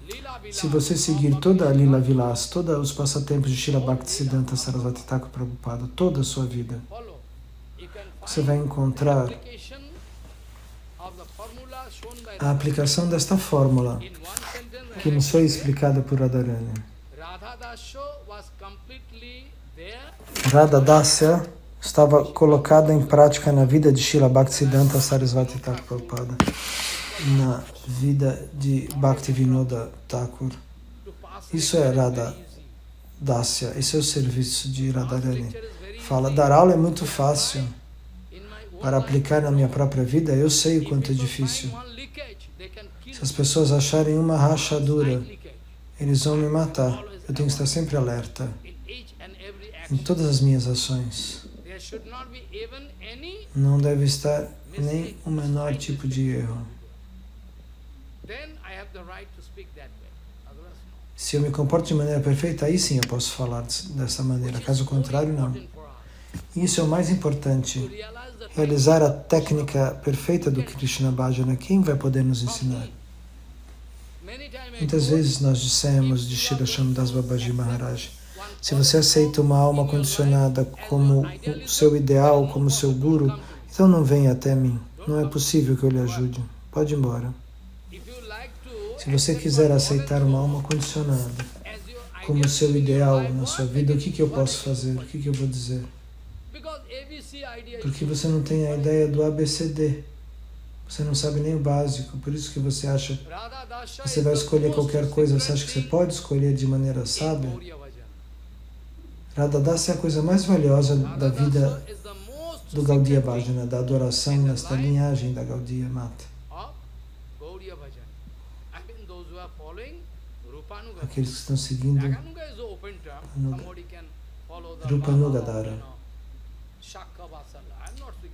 Leela Se Vilas, você seguir toda a Lila Vilas, todos os passatempos de Srila Bhaktisiddhanta Sarasvati Thakur Prabhupada, toda a sua vida, follow, you can você find vai encontrar application of the formula shown by a aplicação desta fórmula in one sentence. que nos foi explicada por Radharani. Radha Dasya was completely there. Radha Dasya estava colocada em prática na vida de Srila Bhaktisiddhanta Sarasvati Thakur Prabhupada, na vida de Bhaktivinoda Thakur. To pass Isso é lecture is Radha very easy. Dasya, esse é o serviço de Radharani. Lecture is very Fala, easy. dar aula é muito fácil. In my own Para life, aplicar na minha própria vida, eu sei o if quanto é people difícil. find one leakage, they can kill Se as pessoas acharem uma rachadura, slight leakage eles vão me matar. Eu tenho que estar sempre alerta in each and every em action. todas as minhas ações. There should not be even any. Não deve estar nem o menor tipo de erro. Then I have the right to speak that way. Otherwise, no. Se eu me comporto de maneira perfeita, aí sim eu posso falar dessa maneira. Caso contrário, não. Important for us Isso é o mais importante. to realize the Realizar a técnica perfeita do Krishna Bhajana. Quem vai poder nos ensinar? many times Muitas vezes nós dissemos de Shri Shamdas Babaji Maharaj, se você aceita uma alma condicionada como o seu ideal, como seu guru, então não venha até mim. Não é possível que eu lhe ajude. Pode ir embora. if you like to Se você quiser aceitar uma alma condicionada as your como seu ideal na sua vida, o que eu posso fazer? O que eu vou dizer? because ABC idea Porque você não tem a ideia do ABCD. Você não sabe nem o básico. Por isso que você acha Radha Dasya que você is vai the escolher most qualquer coisa. Você acha que você secret pode escolher de maneira thing sábia? in Gauriya Bhajan. Radhadasa é a coisa mais valiosa da Radha vida Dasya is the most do Gaudiya secret thing Bhajana, da adoração nesta linhagem da Gaudiya Mata. of Rupanuga. aqueles que estão seguindo Raganuga is an open term. Anuga. Somebody can follow the Rupanugadara. Shakha Vasala. I'm not speaking.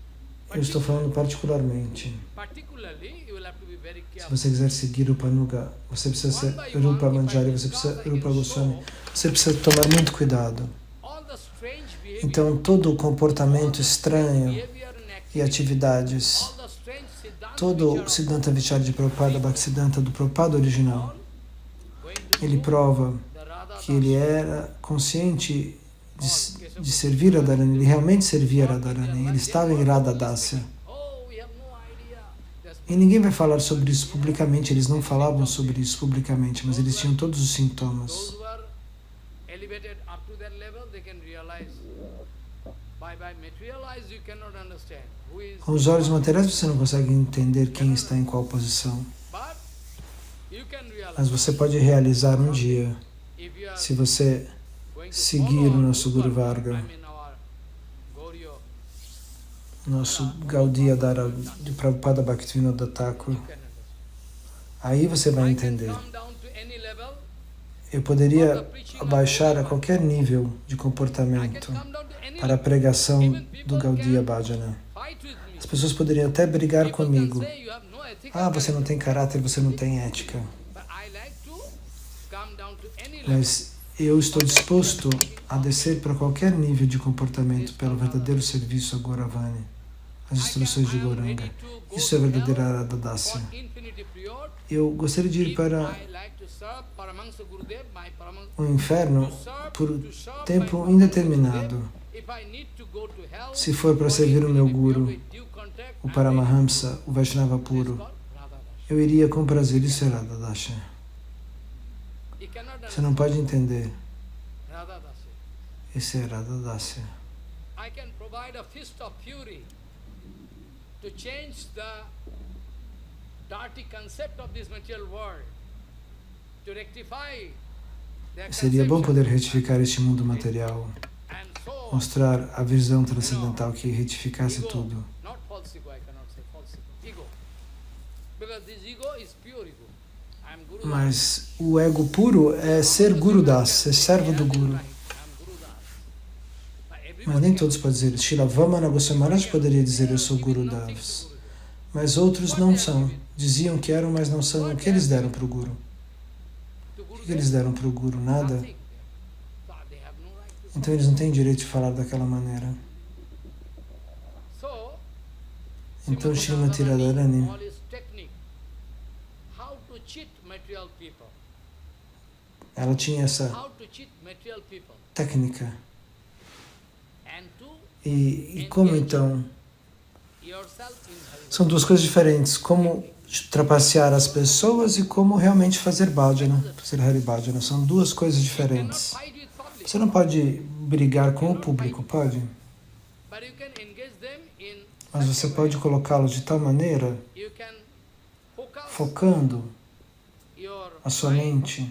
Eu estou falando particularmente. Particularly, you will have to be very Se careful. você quiser seguir Rupanuga, você precisa ser Rupa Manjari, você precisa Rupa Goswami. Você precisa tomar muito cuidado. All the strange behavior, Então, todo o comportamento estranho behavior and action, e atividades, all the strange Siddhanta todo which o are Siddhanta Vichara de Prabhupada, Bhaktisiddhanta do Prabhupada original, going to ele do prova the Radha que ele era consciente de servir a Radharani, ele realmente servia a Radharani, ele estava em Radha Dasya. Oh, we have no idea. E ninguém vai falar sobre isso publicamente, eles não falavam sobre isso publicamente, mas eles tinham todos os sintomas. Those who are elevated up to that level, they can realize. By materialize, you cannot understand who is. Com os olhos materiais você não consegue entender quem está em qual posição, But you can realize mas você pode realizar um dia, if you are se você going to seguir follow o nosso Guru Guru, Varga, I mean our Gauriya, nosso Gaudiya Dara de Prabhupada Bhaktivinoda Thakur, you can understand. aí você vai I can entender. come down to any level. Eu poderia abaixar a qualquer nível de I can comportamento come down to any para a level. pregação do Gaudiya Bhajana. Fight with me. As pessoas poderiam até brigar People can comigo. say you have no ethical Ah, você não character. tem caráter, você não tem ética. But I like to come down to any level. Mas eu estou disposto a descer para qualquer nível de comportamento pelo verdadeiro serviço a Gauravani, as instruções de Gauranga. Isso é verdadeira Radha Dasya. For infinity period, Eu gostaria de ir if para I like to serve Paramahansa Gurudev, my Paramahansa, o inferno to serve por my tempo Paramahansa indeterminado. Gurudev, if I need to go to hell, Se for para for servir o meu infinity Guru, period with due contact, o I'm Paramahamsa, o Vaishnava ready. puro, This is called Radha Dasya. eu iria com prazer. Isso é Radha Dasya. You cannot Você não understand pode entender. Radha Dasya. Isso é Radha Dasya. I can provide a fist of fury to change the dirty concept of this material world, to rectify their Seria bom conception. poder retificar este mundo material, And so, mostrar a visão transcendental que retificasse ego, tudo. not false ego, I cannot say false ego, ego. Because this ego is pure ego. I am Guru Das. Mas o ego puro é ser Guru Das, ser servo do Guru. I am Guru Das. But everybody Mas nem can- todos podem dizer. Srila Vamana Goswami Maharaj poderia dizer eu sou Guru Das. Mas outros não são. Diziam que eram, mas não são. O que eles deram para o Guru? To Guru O que eles deram para o Guru? Nada. nothing. So they have no right to Então eles não têm direito de falar daquela maneira. So, Então Srimati Srimati Radharani, all his technique, how to cheat material people, ela tinha essa how to cheat material people, técnica. and to E como então? yourself in Hari. São duas coisas diferentes. Como trapacear as pessoas e como realmente fazer bhajana, fazer Hari Bhajana. São duas coisas You cannot diferentes. fight with public, Você não pode brigar com o público, pode? but you can engage them in Mas such você a way. pode colocá-los de tal maneira, You can focus focando your a sua mind mente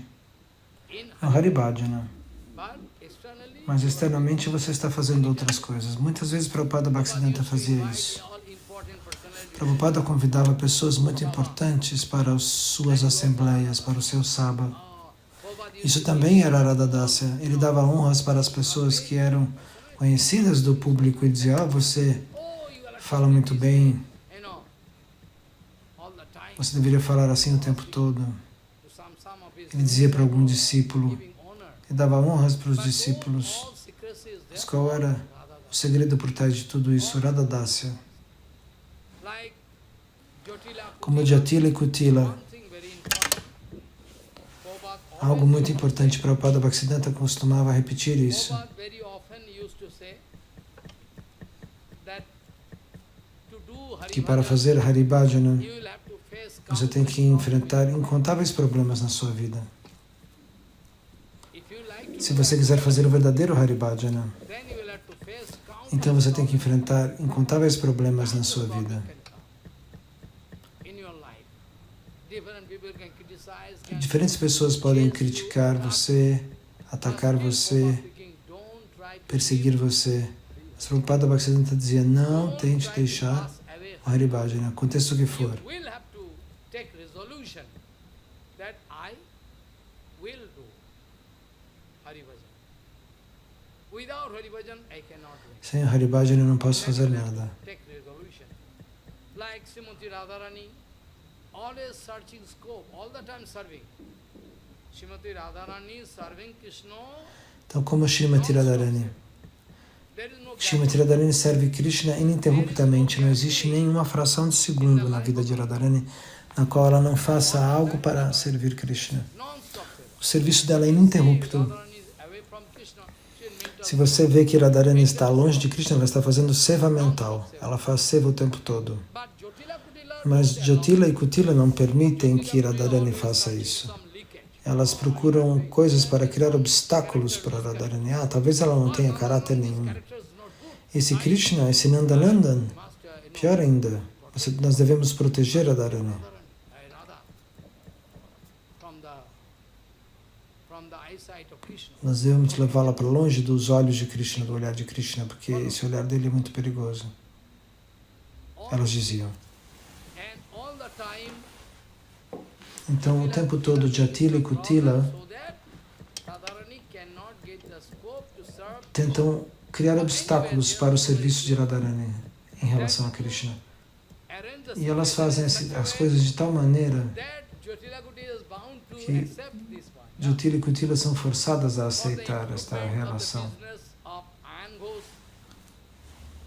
in no Hari, Hari Bhajana. but externally, Mas externamente você está fazendo outras coisas. Muitas vezes Prabhupada Bhaktisiddhanta fazia isso. Prabhupada convidava pessoas muito importantes para as suas assembleias, para o seu Sabha. Isso também era Radha Dasya. Ele dava honras para as pessoas que eram conhecidas do público e dizia, você fala muito bem, você deveria falar assim o tempo todo. Ele dizia para algum discípulo, e dava honras para os discípulos. Mas qual era o segredo por trás de tudo isso? Radha Dasya. Como Jatila e Kutila, algo muito importante, Prabhupada Bhaktisiddhanta costumava repetir isso. Que para fazer Hari Bhajana, você tem que enfrentar incontáveis problemas na sua vida. Se você quiser fazer o verdadeiro Hari Bhajana, então você tem que enfrentar incontáveis problemas na sua vida. Diferentes pessoas podem criticar você, atacar você, perseguir você. Mas Prabhupada Bhaktisiddhanta dizia, não tente deixar o Hari Bhajana, aconteça o que for. Without Hari Bhajan, I cannot win. Sem o Haribhajan eu não posso fazer nada. Take resolution. Like Srimati Radharani, always searching scope, all the time serving. Srimati Radharani serving Krishna. Então, como Srimati Radharani? There is no gap. Srimati Radharani serve Krishna ininterruptamente. Não existe nenhuma fração de segundo na vida de Radharani na qual ela não faça algo para servir Krishna. Non-stop seva. O serviço dela é ininterrupto. Radharani is away from Krishna. She is mental. Se você vê que Radharani está longe de Krishna, ela está fazendo seva mental. Ela faz seva o tempo todo. But Jyotila Kutila Mas Jyotila e Kutila não permitem que Radharani faça isso. some leakage. Elas procuram coisas para criar obstáculos para Radharani. Talvez ela não tenha caráter nenhum. Character is not good. Esse Krishna, esse Nandanandan, Must, pior ainda, nós devemos proteger Radharani. Radha from the eyesight of Krishna. Nós devemos levá-la para longe dos olhos de Krishna, do olhar de Krishna, porque esse olhar dele é muito perigoso. Elas diziam. And all the time, Então, o tempo todo, Jatila e Kutila so that Radharani cannot get the scope to serve tentam criar obstáculos para o serviço de Radharani em relação a Krishna. arrange the E elas fazem as coisas de tal maneira that Jyotila Kutila is bound to que accept this one. Jatila e Kutila são forçadas a For the aceitar esta improvement of the relação, business of Iron Ghost,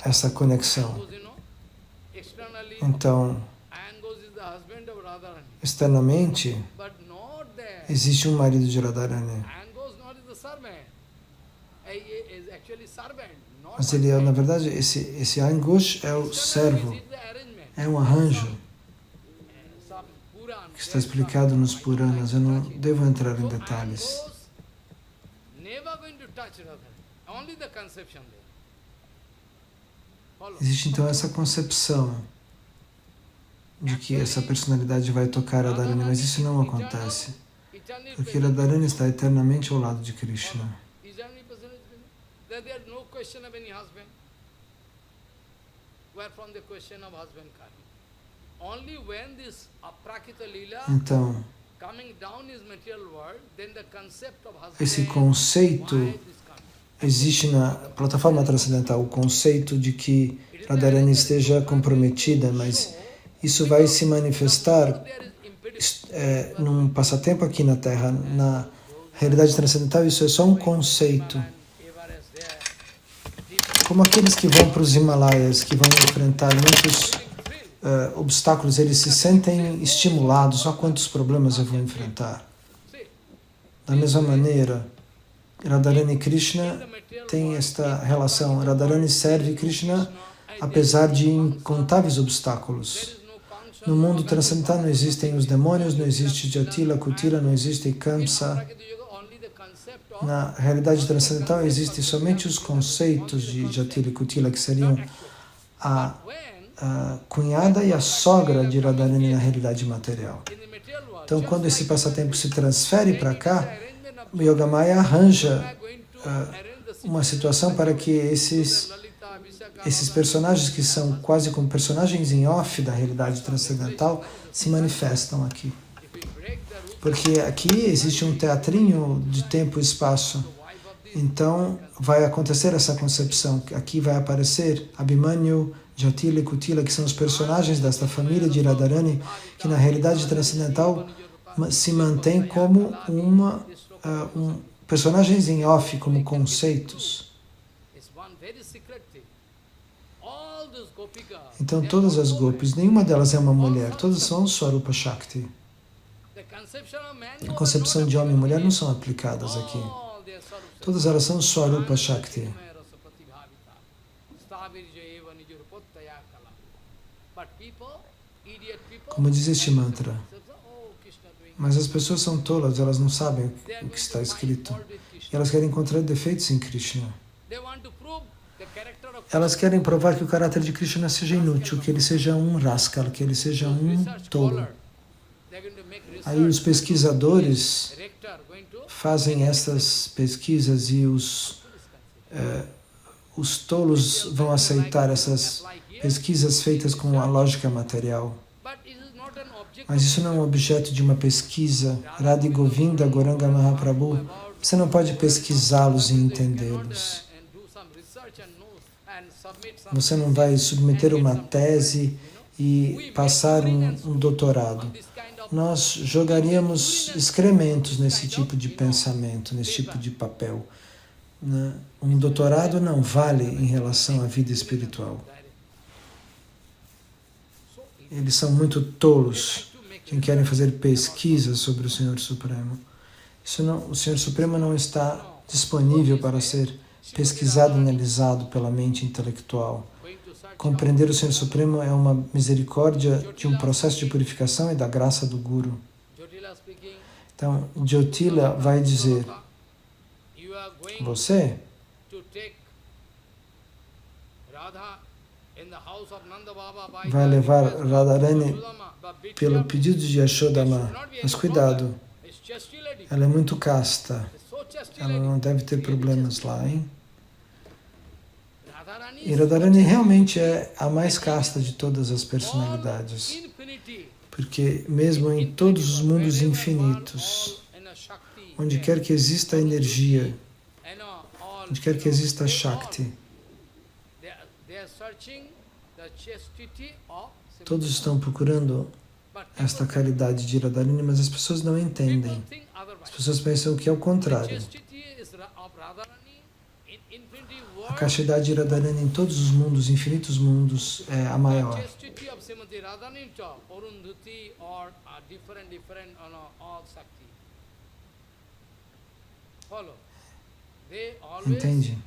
essa conexão. you know, externally, Então, Iron Ghost is the husband of Radharani, externamente, but not there. existe um marido de Radharani. Iron Ghost not is the servant. He is actually servant, not Mas ele é, na verdade, esse Aingosh é o servo, This is the arrangement. é um arranjo Some Puran, que está explicado nos Puranas. Eu não devo entrar em so Iron detalhes. Ghost never going to touch Radharani. Only the conception there. Follow. Existe então essa concepção de que essa personalidade vai tocar Radharani, mas isso não acontece, Eternally porque Radharani está eternamente ao lado de Krishna. eternally present. There is no question of any husband. Where from the question of husband coming? Only when this aprakita lila Então, coming down is material world, then the concept of husband. esse conceito why this coming? existe na plataforma transcendental, o conceito de que Radharani esteja comprometida, mas isso vai se manifestar There is impediment. num passatempo aqui na Terra. Na realidade transcendental, isso é só um conceito. Everest there. Como aqueles que vão para os Himalaias, que vão enfrentar muitos obstáculos, eles se sentem estimulados. Olha quantos problemas eu vou enfrentar. See, Da mesma maneira, Radharani e Krishna têm esta relação. Radharani serve Krishna apesar de incontáveis obstáculos. there is no function. No mundo transcendental não existem os demônios, não existe Jatila, Kutila, não existe Kamsa. Prakita yoga, only the concept of Na realidade transcendental existem somente os conceitos de Jatila e Kutila, que seriam a when cunhada e a sogra de Radharani na realidade material. in the material world. Então, quando esse passatempo se transfere para cá, Arrangement of o Yogamaya arranja going to arrange the uma situação para que esses Lalita, Vishaka, esses personagens que são quase como personagens em off da realidade transcendental se manifestam aqui. if we break the rule, Porque aqui existe um teatrinho de tempo e espaço. wife of this, Então vai acontecer essa concepção. Aqui vai aparecer Abhimanyu, Jatila e Kutila, que são os personagens desta família de Radharani, que na realidade transcendental se mantém como personagens em off, como conceitos. is one very secret thing. All those Gopika, Então todas as gopis, nenhuma delas é uma mulher, todas são Swarupa Shakti. the conception of man, A concepção de homem e mulher não são aplicadas aqui. all their Swarupa. Todas elas são Swarupa Shakti. But people, idiot people, Como diz este mantra. oh, Krishna doing. Mas as pessoas são tolas, elas não sabem They are o going que está to find escrito. fault with E Krishna. elas querem encontrar defeitos em Krishna. They want to prove the character of Elas querem provar que o caráter de Krishna seja inútil, que ele seja um rascal, que ele seja um research tolo. scholar. They're going to make Aí os research. pesquisadores Rector going to fazem essas pesquisas e os tolos vão aceitar essas pesquisas feitas com a lógica material. But it is not an object Mas isso não é um objeto de uma pesquisa. Radha Govinda, Gauranga Mahaprabhu, você não pode pesquisá-los e entendê-los. Você não vai submeter uma tese e passar um doutorado. Nós jogaríamos excrementos nesse tipo de pensamento, nesse tipo de papel. Um doutorado não vale em relação à vida espiritual. Eles são muito tolos quem querem fazer pesquisas sobre o Senhor Supremo. O Senhor Supremo não está disponível para ser pesquisado e analisado pela mente intelectual. Compreender o Senhor Supremo é uma misericórdia de um processo de purificação e da graça do Guru. Então, Jyotila vai dizer, você vai levar Radharani pelo pedido de Yashodama, mas cuidado, ela é muito casta, ela não deve ter problemas lá, hein? E Radharani realmente é a mais casta de todas as personalidades, porque mesmo em todos os mundos infinitos, onde quer que exista energia, onde quer que exista Shakti, todos estão procurando esta caridade de Radharani, mas as pessoas não entendem. As pessoas pensam que é o contrário. A castidade de Radharani em todos os mundos, infinitos mundos, é a maior. Entende?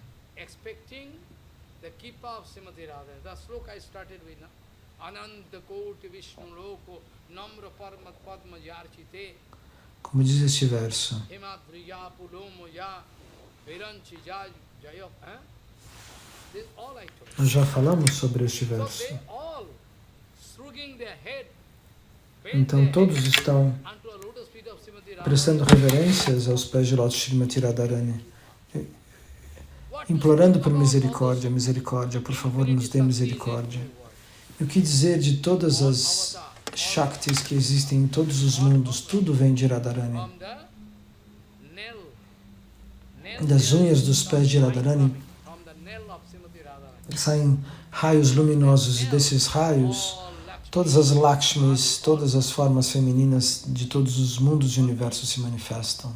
Como diz este verso, nós já falamos sobre este verso. Então todos estão prestando reverências aos pés de Lótus Srimati Radharani, implorando por misericórdia, misericórdia, por favor, nos dê misericórdia. E o que dizer de todas as Shaktis que existem em todos os mundos? Tudo vem de Radharani. Das unhas dos pés de Radharani saem raios luminosos, e desses raios, todas as Lakshmis, todas as formas femininas de todos os mundos e universos se manifestam.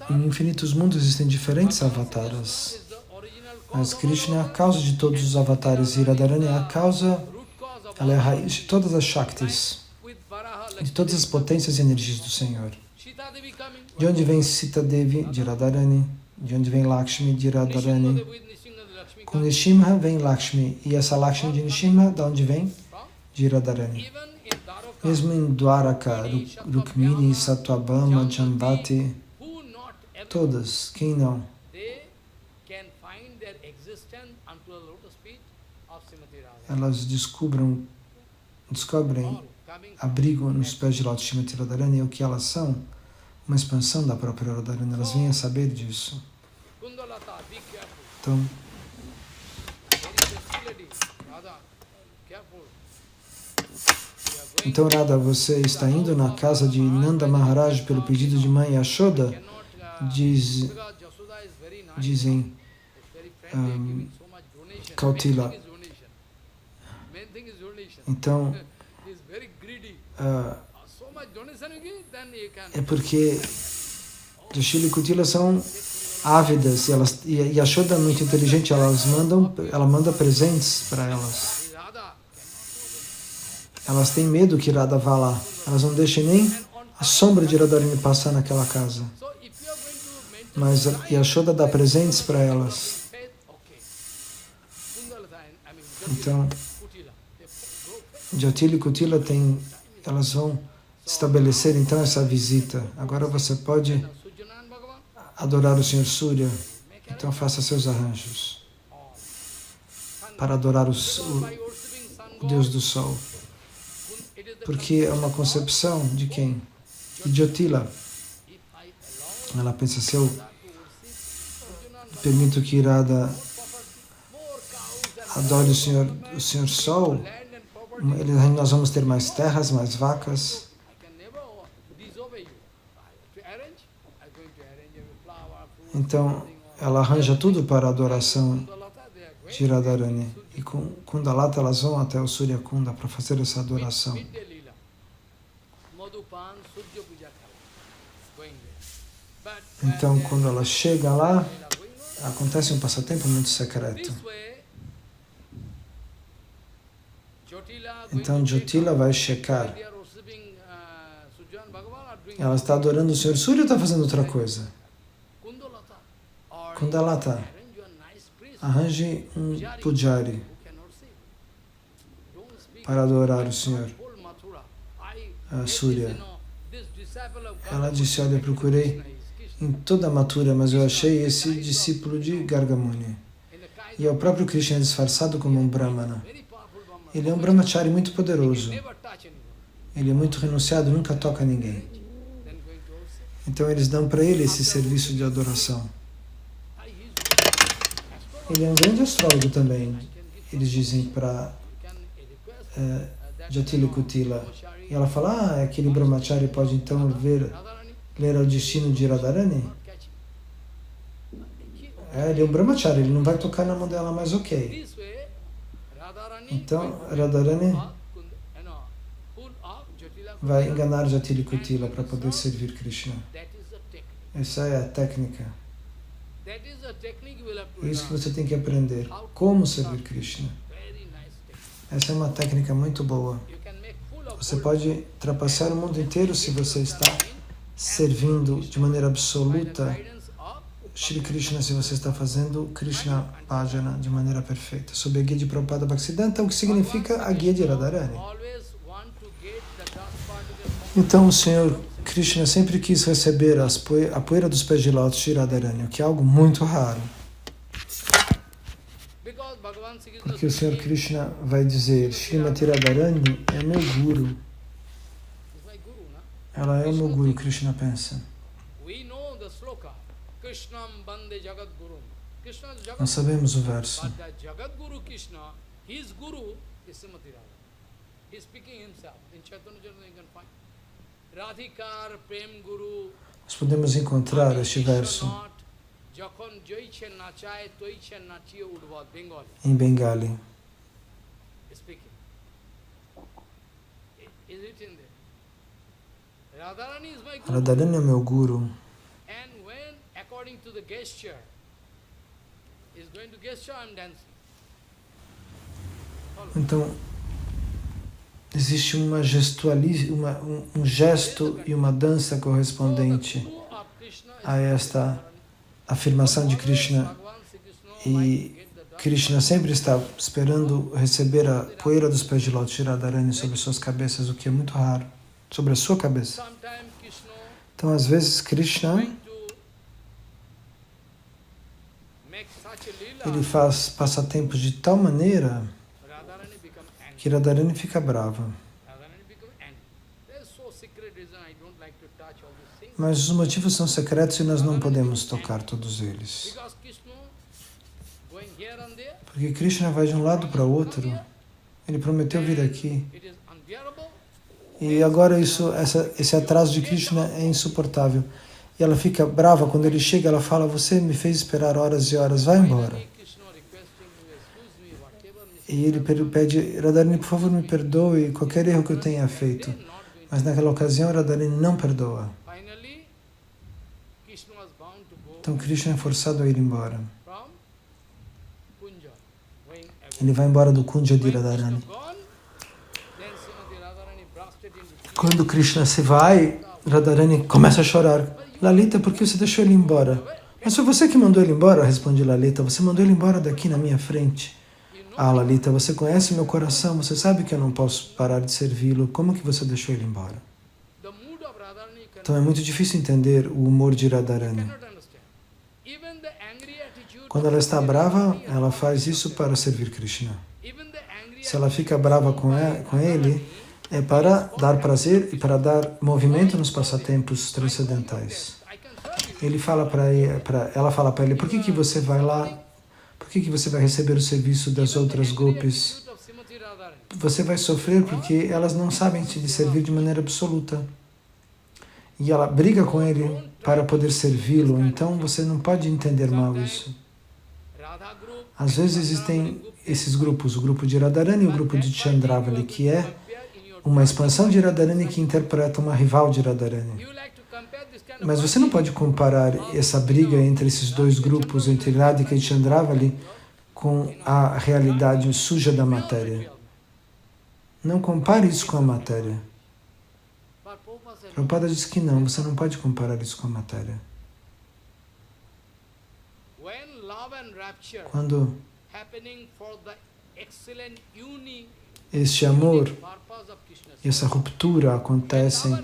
Em infinitos mundos existem diferentes avataras, mas Krishna é a causa de todos os avatares e Radharani é a causa, ela é a raiz de todas as Shaktis, de todas as potências e energias do Senhor. De onde vem Sita Devi? De Radharani. De onde vem Lakshmi? De Radharani. Com Nishimha vem Lakshmi. E essa Lakshmi de Nishimha, de onde vem? De Radharani. Mesmo em Dwaraka, Rukmini, Satyabhama, Jambati, todas, quem não? Elas descobrem abrigo nos pés de Lótus Srimati Radharani, o que elas são, uma expansão da própria Radharani, elas vêm a saber disso. Então Radha, você está indo na casa de Nanda Maharaj pelo pedido de mãe Yashoda? Dizem Kautila. Então, é porque Joshila e Kutila são ávidas e Yashoda é muito inteligente, ela manda presentes para elas. Elas têm medo que Radha vá lá. Elas não deixam nem a sombra de Radharani passar naquela casa. Mas Yashoda dá presentes para elas. Então, Jyotila e Kutila elas vão estabelecer então essa visita. Agora você pode adorar o Senhor Surya. Então faça seus arranjos para adorar o Deus do Sol. Porque é uma concepção de quem? De Jyotila. Ela pensa, se eu permito que Radha adore o Senhor Sol, nós vamos ter mais terras, mais vacas. Então, ela arranja tudo para a adoração de Radharani. E com Kundalata elas vão até o Surya Kunda para fazer essa adoração. Então, quando ela chega lá, acontece um passatempo muito secreto. Então, Jyotila vai checar. Ela está adorando o Senhor Surya ou está fazendo outra coisa? Kundalata, arranje um pujari para adorar o Senhor Surya. Ela disse, olha, eu procurei em toda a Mathura, mas eu achei esse discípulo de Garga Muni. E é o próprio Krishna disfarçado como um Brahmana. Ele é um brahmachari muito poderoso. Ele é muito renunciado, nunca toca ninguém. Então eles dão para ele esse serviço de adoração. Ele é um grande astrólogo também, eles dizem para Jyotila Kutila. E ela fala, aquele brahmachari pode então ler o destino de Radharani? Ele é um brahmachari, ele não vai tocar na mão dela, mas ok. Então, Radharani vai enganar Jyotila Kutila para poder servir Krishna. Essa é a técnica. É isso que você tem que aprender. Como servir Krishna. Essa é uma técnica muito boa. Você pode trapacear o mundo inteiro se você está servindo de maneira absoluta Shri Krishna, se você está fazendo Krishna Bhajana de maneira perfeita. Sob a guia de Prabhupada Bhaktisiddhanta, o que significa a guia de Radharani. Então o Senhor Krishna sempre quis receber a poeira dos pés de lótus de Radharani, o que é algo muito raro. Porque o Senhor Krishna vai dizer, Srimati Radharani é meu guru. Ela é o meu guru, Krishna pensa. Nós sabemos o verso. Nós podemos encontrar este verso em Bengali. Radharani é meu guru. Então, existe um gesto e uma dança correspondente a esta afirmação de Krishna. E Krishna sempre está esperando receber a poeira dos pés de lótus de Radharani sobre suas cabeças, o que é muito raro, sobre a sua cabeça. Então, às vezes, Krishna ele faz passatempos de tal maneira que Radharani fica brava. Mas os motivos são secretos e nós não podemos tocar todos eles. Porque Krishna vai de um lado para o outro. Ele prometeu vir aqui. E agora esse atraso de Krishna é insuportável. E ela fica brava quando ele chega, ela fala, você me fez esperar horas e horas, vai embora. E ele pede, Radharani, por favor, me perdoe qualquer erro que eu tenha feito. Mas naquela ocasião, Radharani não perdoa. Então Krishna é forçado a ir embora. Ele vai embora do Kunja de Radharani. Quando Krishna se vai, Radharani começa a chorar. Lalita, por que você deixou ele embora? Mas foi você que mandou ele embora, responde Lalita. Você mandou ele embora daqui na minha frente. Ah, Lalita, você conhece meu coração, você sabe que eu não posso parar de servi-lo. Como que você deixou ele embora? Então é muito difícil entender o humor de Radharani. Quando ela está brava, ela faz isso para servir Krishna. Se ela fica brava com ele, é para dar prazer e para dar movimento nos passatempos transcendentais. Ela fala para ele, por que você vai lá? Por que você vai receber o serviço das outras gopis? Você vai sofrer porque elas não sabem te servir de maneira absoluta. E ela briga com ele para poder servi-lo, então você não pode entender mal isso. Às vezes existem esses grupos, o grupo de Radharani e o grupo de Chandravali, que é uma expansão de Radharani que interpreta uma rival de Radharani. Mas você não pode comparar essa briga entre esses dois grupos, entre Radhika e Chandravali, com a realidade suja da matéria. Não compare isso com a matéria. Prabhupada diz que não, você não pode comparar isso com a matéria. Quando este amor e essa ruptura acontecem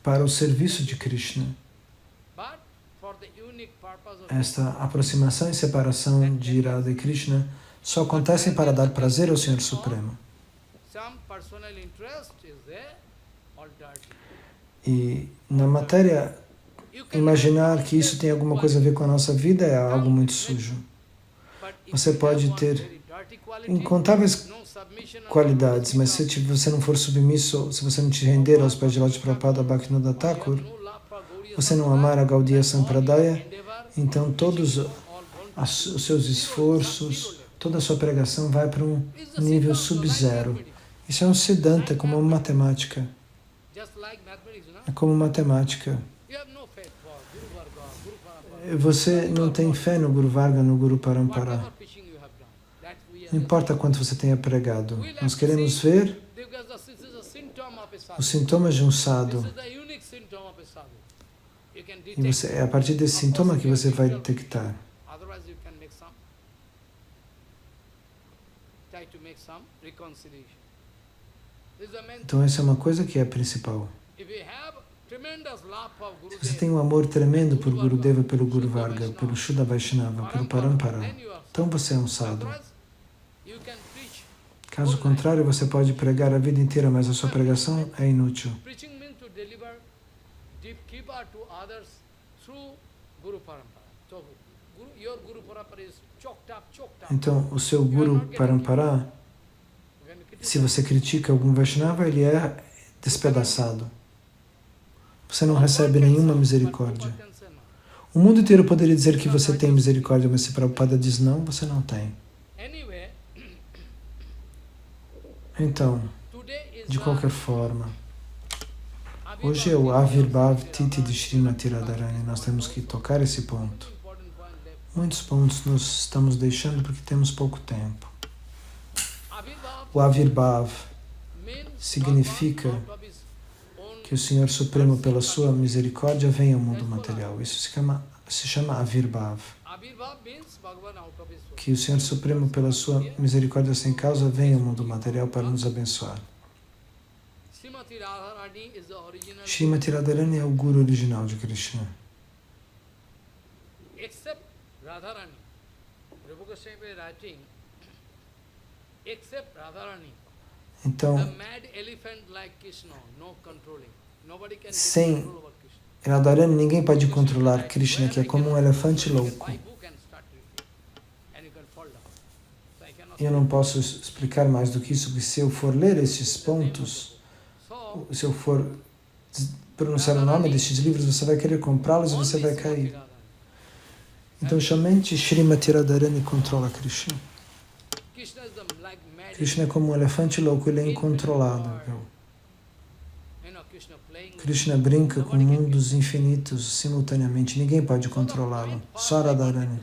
para o serviço de Krishna, esta aproximação e separação de Radha e Krishna só acontecem para dar prazer ao Senhor Supremo. E na matéria, imaginar que isso tem alguma coisa a ver com a nossa vida é algo muito sujo. Você pode ter incontáveis qualidades, mas se você não for submisso, se você não te render aos pés de Lord Prabhupada Bhaktivinoda Thakur, você não amar a Gaudiya Sampradaya, então todos os seus esforços, toda a sua pregação vai para um nível sub-zero. Isso é um Siddhanta, como uma matemática. É como matemática. Você não tem fé no Guru Varga, no Guru Parampara. Não importa quanto você tenha pregado. Nós queremos ver os sintomas de um sadhu. E é a partir desse sintoma que você vai detectar. Então essa é uma coisa que é principal. Se você tem um amor tremendo por Gurudeva, pelo Guru Varga, pelo Shuddha Vaishnava, pelo Parampara, então você é um sadhu. Caso contrário, você pode pregar a vida inteira, mas a sua pregação é inútil. Então, o seu Guru Parampara, se você critica algum Vaishnava, ele é despedaçado. Você não recebe nenhuma misericórdia. O mundo inteiro poderia dizer que você tem misericórdia, mas se Prabhupada diz não, você não tem. Então, de qualquer forma, hoje é o Avirbhav Titi de Srimati Radharani. Nós temos que tocar esse ponto. Muitos pontos nós estamos deixando porque temos pouco tempo. O Avirbhav significa que o Senhor Supremo, pela sua misericórdia, vem ao mundo material. Isso se chama Avirbhav. Que o Senhor Supremo, pela sua misericórdia sem causa, vem ao mundo material para nos abençoar. Srimati Radharani é o Guru original de Krishna. Então, sem Radharani, ninguém pode controlar Krishna, que é como um elefante louco. Eu não posso explicar mais do que isso, porque se eu for ler esses pontos, se eu for pronunciar o nome destes livros, você vai querer comprá-los e você vai cair. Então, somente Srimati Radharani controla Krishna. Krishna é como um elefante louco, ele é incontrolável. Krishna brinca com mundos infinitos simultaneamente, ninguém pode controlá-lo, só Radharani.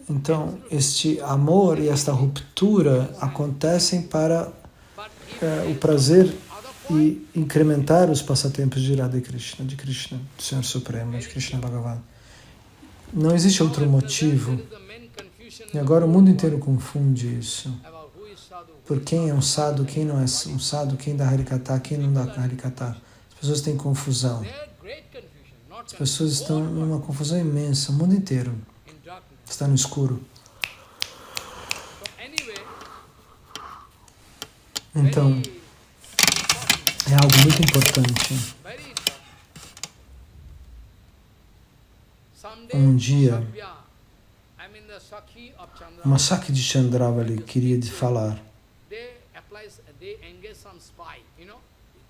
Então, este amor e esta ruptura acontecem para o prazer e incrementar os passatempos de Radha Krishna, do Senhor Supremo, de Krishna Bhagavan. Não existe outro motivo. E agora o mundo inteiro confunde isso. Por quem é um sadhu, quem não é um sadhu, quem dá Harikatha, quem não dá Harikatha. As pessoas têm confusão. As pessoas estão numa confusão imensa, o mundo inteiro está no escuro. Então, é algo muito importante. Um dia, uma Sakhi de Chandravali queria falar.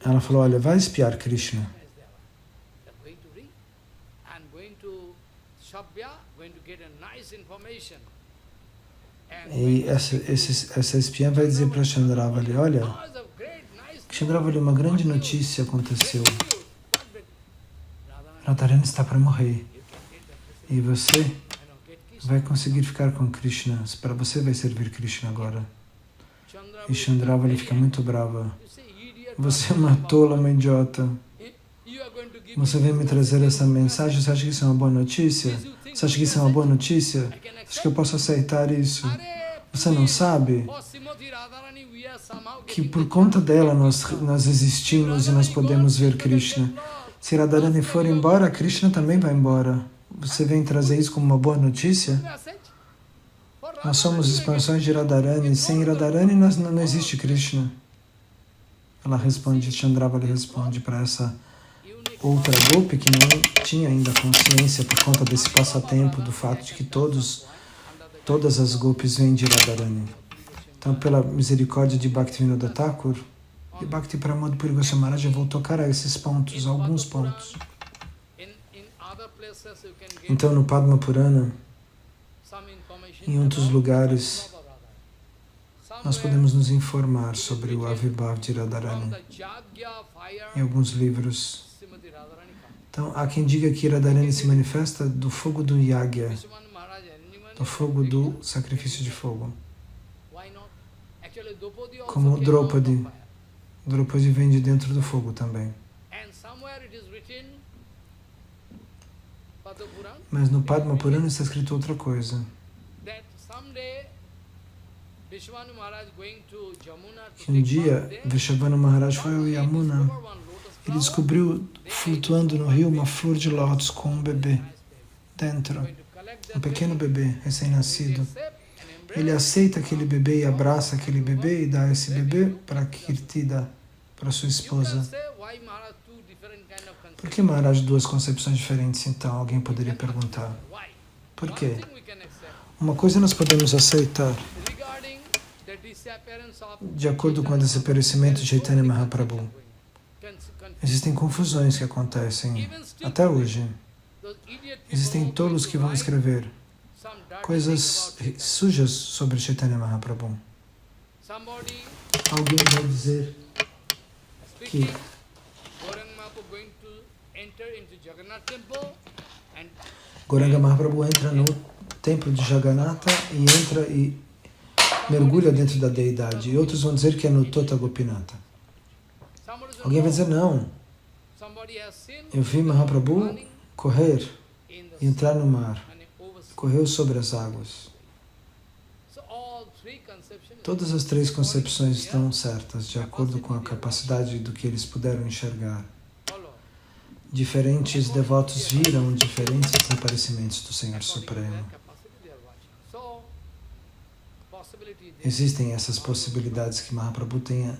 Ela falou, olha, vai espiar Krishna. E essa espiã vai dizer para Chandravali, olha, Chandravali, uma grande notícia aconteceu. Radharani está para morrer. E você vai conseguir ficar com Krishna. Para você vai servir Krishna agora. E Chandravali fica muito brava. Você é uma tola, uma idiota. Você vem me trazer essa mensagem, você acha que isso é uma boa notícia? Você acha que isso é uma boa notícia? Acho que eu posso aceitar isso. Você não sabe que por conta dela nós existimos e nós podemos ver Krishna. Se Radharani for embora, Krishna também vai embora. Você vem trazer isso como uma boa notícia? Nós somos expansões de Radharani. Sem Radharani não existe Krishna. Ela responde, Chandravali responde para essa outra Gopi que não tinha ainda consciência por conta desse passatempo, do fato de que todas as Gopis vêm de Radharani. Então, pela misericórdia de Bhaktivinoda Thakur, e Bhakti Pramod Puri Goswami Maharaj, eu vou tocar a esses pontos, alguns pontos. Então, no Padma Purana, em outros lugares, nós podemos nos informar sobre o Avirbhav de Radharani em alguns livros. Então, há quem diga que Radharani se manifesta do fogo do Yagya, do fogo do sacrifício de fogo. Como Draupadi. Draupadi vem de dentro do fogo também. Mas no Padma Purana está escrito outra coisa. Que um dia, Vrishabhanu Maharaj foi ao Yamuna. Ele descobriu, flutuando no rio, uma flor de lótus com um bebê dentro. Um pequeno bebê, recém-nascido. Ele aceita aquele bebê e abraça aquele bebê e dá esse bebê para Kirtida, para sua esposa. Por que Maharaj duas concepções diferentes, então? Alguém poderia perguntar. Por quê? Uma coisa nós podemos aceitar de acordo com o desaparecimento de Chaitanya Mahaprabhu. Existem confusões que acontecem até hoje. Existem tolos que vão escrever coisas sujas sobre Chaitanya Mahaprabhu. Alguém vai dizer que Gauranga Mahaprabhu entra no templo de Jagannatha e entra e mergulha dentro da deidade. E outros vão dizer que é no Tota Gopinatha. Alguém vai dizer, não. Eu vi Mahaprabhu correr e entrar no mar. Correu sobre as águas. Todas as três concepções estão certas, de acordo com a capacidade do que eles puderam enxergar. Diferentes devotos viram diferentes desaparecimentos do Senhor Supremo. Existem essas possibilidades que Mahaprabhu tenha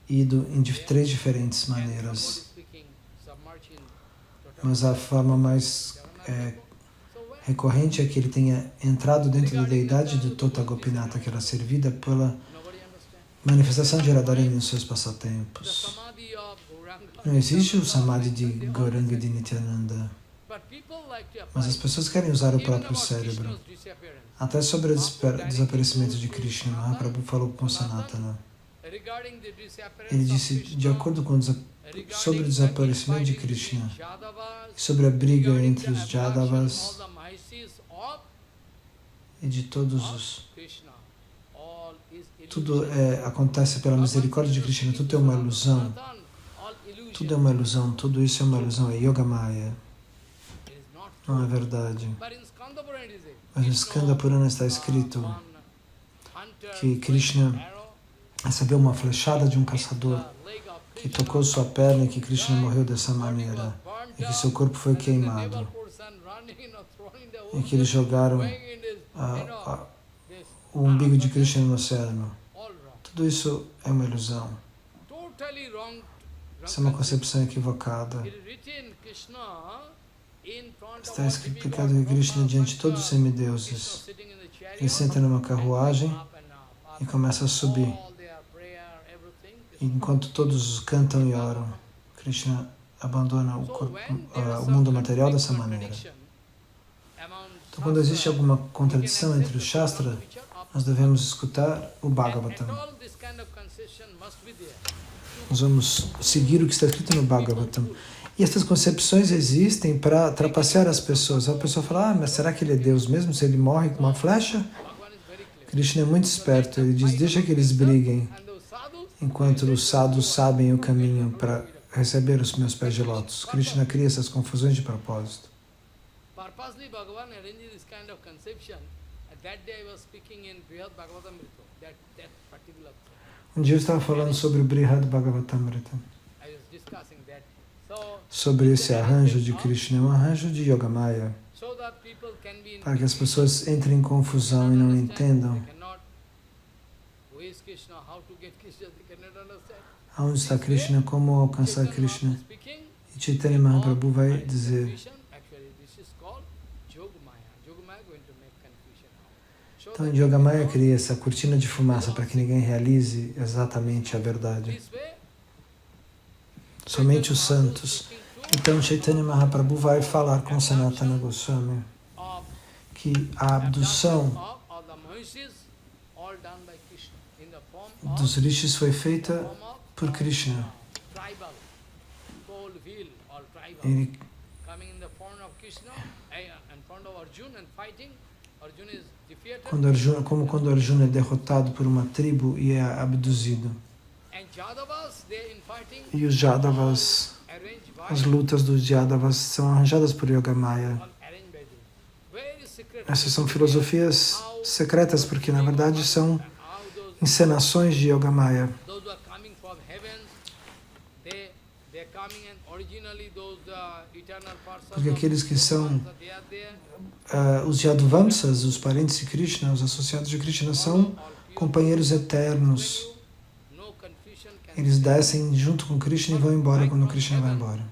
ido em três diferentes maneiras. Mas a forma mais recorrente é que ele tenha entrado dentro da deidade do Tota Gopinatha, que era servida pela manifestação de Radharani nos seus passatempos. Não existe o Samadhi de Gauranga e de Nityananda. Mas as pessoas querem usar o próprio cérebro. Até sobre o desaparecimento de Krishna, Mahaprabhu falou com Sanatana. Ele disse, de acordo com sobre o desaparecimento de Krishna, sobre a briga entre os Jadavas e de todos os... Tudo acontece pela misericórdia de Krishna, tudo é uma ilusão. Tudo é uma ilusão, tudo isso é uma ilusão, é Yoga Maya. Não é verdade. Mas no Skanda Purana está escrito que Krishna recebeu uma flechada de um caçador que tocou sua perna e que Krishna morreu dessa maneira e que seu corpo foi queimado e que eles jogaram o umbigo de Krishna no oceano. Tudo isso é uma ilusão. Isso é uma concepção equivocada. Está explicado que Krishna, diante de todos os semideuses, Ele senta numa carruagem e começa a subir. E enquanto todos cantam e oram, Krishna abandona o corpo, o mundo material dessa maneira. Então, quando existe alguma contradição entre o Shastra, nós devemos escutar o Bhagavatam. Nós vamos seguir o que está escrito no Bhagavatam. E essas concepções existem para trapacear as pessoas. A pessoa fala, mas será que ele é Deus mesmo se ele morre com uma flecha? Krishna é muito esperto, ele diz, deixa que eles briguem, enquanto os sadhus sabem o caminho para receber os meus pés de lótus. Krishna cria essas confusões de propósito. Um dia eu estava falando sobre o Brihad Bhagavatamrita, sobre esse arranjo de Krishna, é um arranjo de Yogamaya, para que as pessoas entrem em confusão e não entendam aonde está Krishna, como alcançar Krishna. E Chaitanya Mahaprabhu vai dizer, então Yogamaya cria essa cortina de fumaça para que ninguém realize exatamente a verdade. Somente os santos. Então Chaitanya Mahaprabhu vai falar com Sanatana Goswami que a abdução dos rishis foi feita por Krishna. Ele, quando Arjuna é derrotado por uma tribo e é abduzido. E os Jadavas, as lutas dos Jadavas são arranjadas por Yogamaya. Essas são filosofias secretas, porque na verdade são encenações de Yogamaya. Porque aqueles que são os Yaduvamsas, os parentes de Krishna, os associados de Krishna, são companheiros eternos. Eles descem junto com Krishna e vão embora quando Krishna vai embora.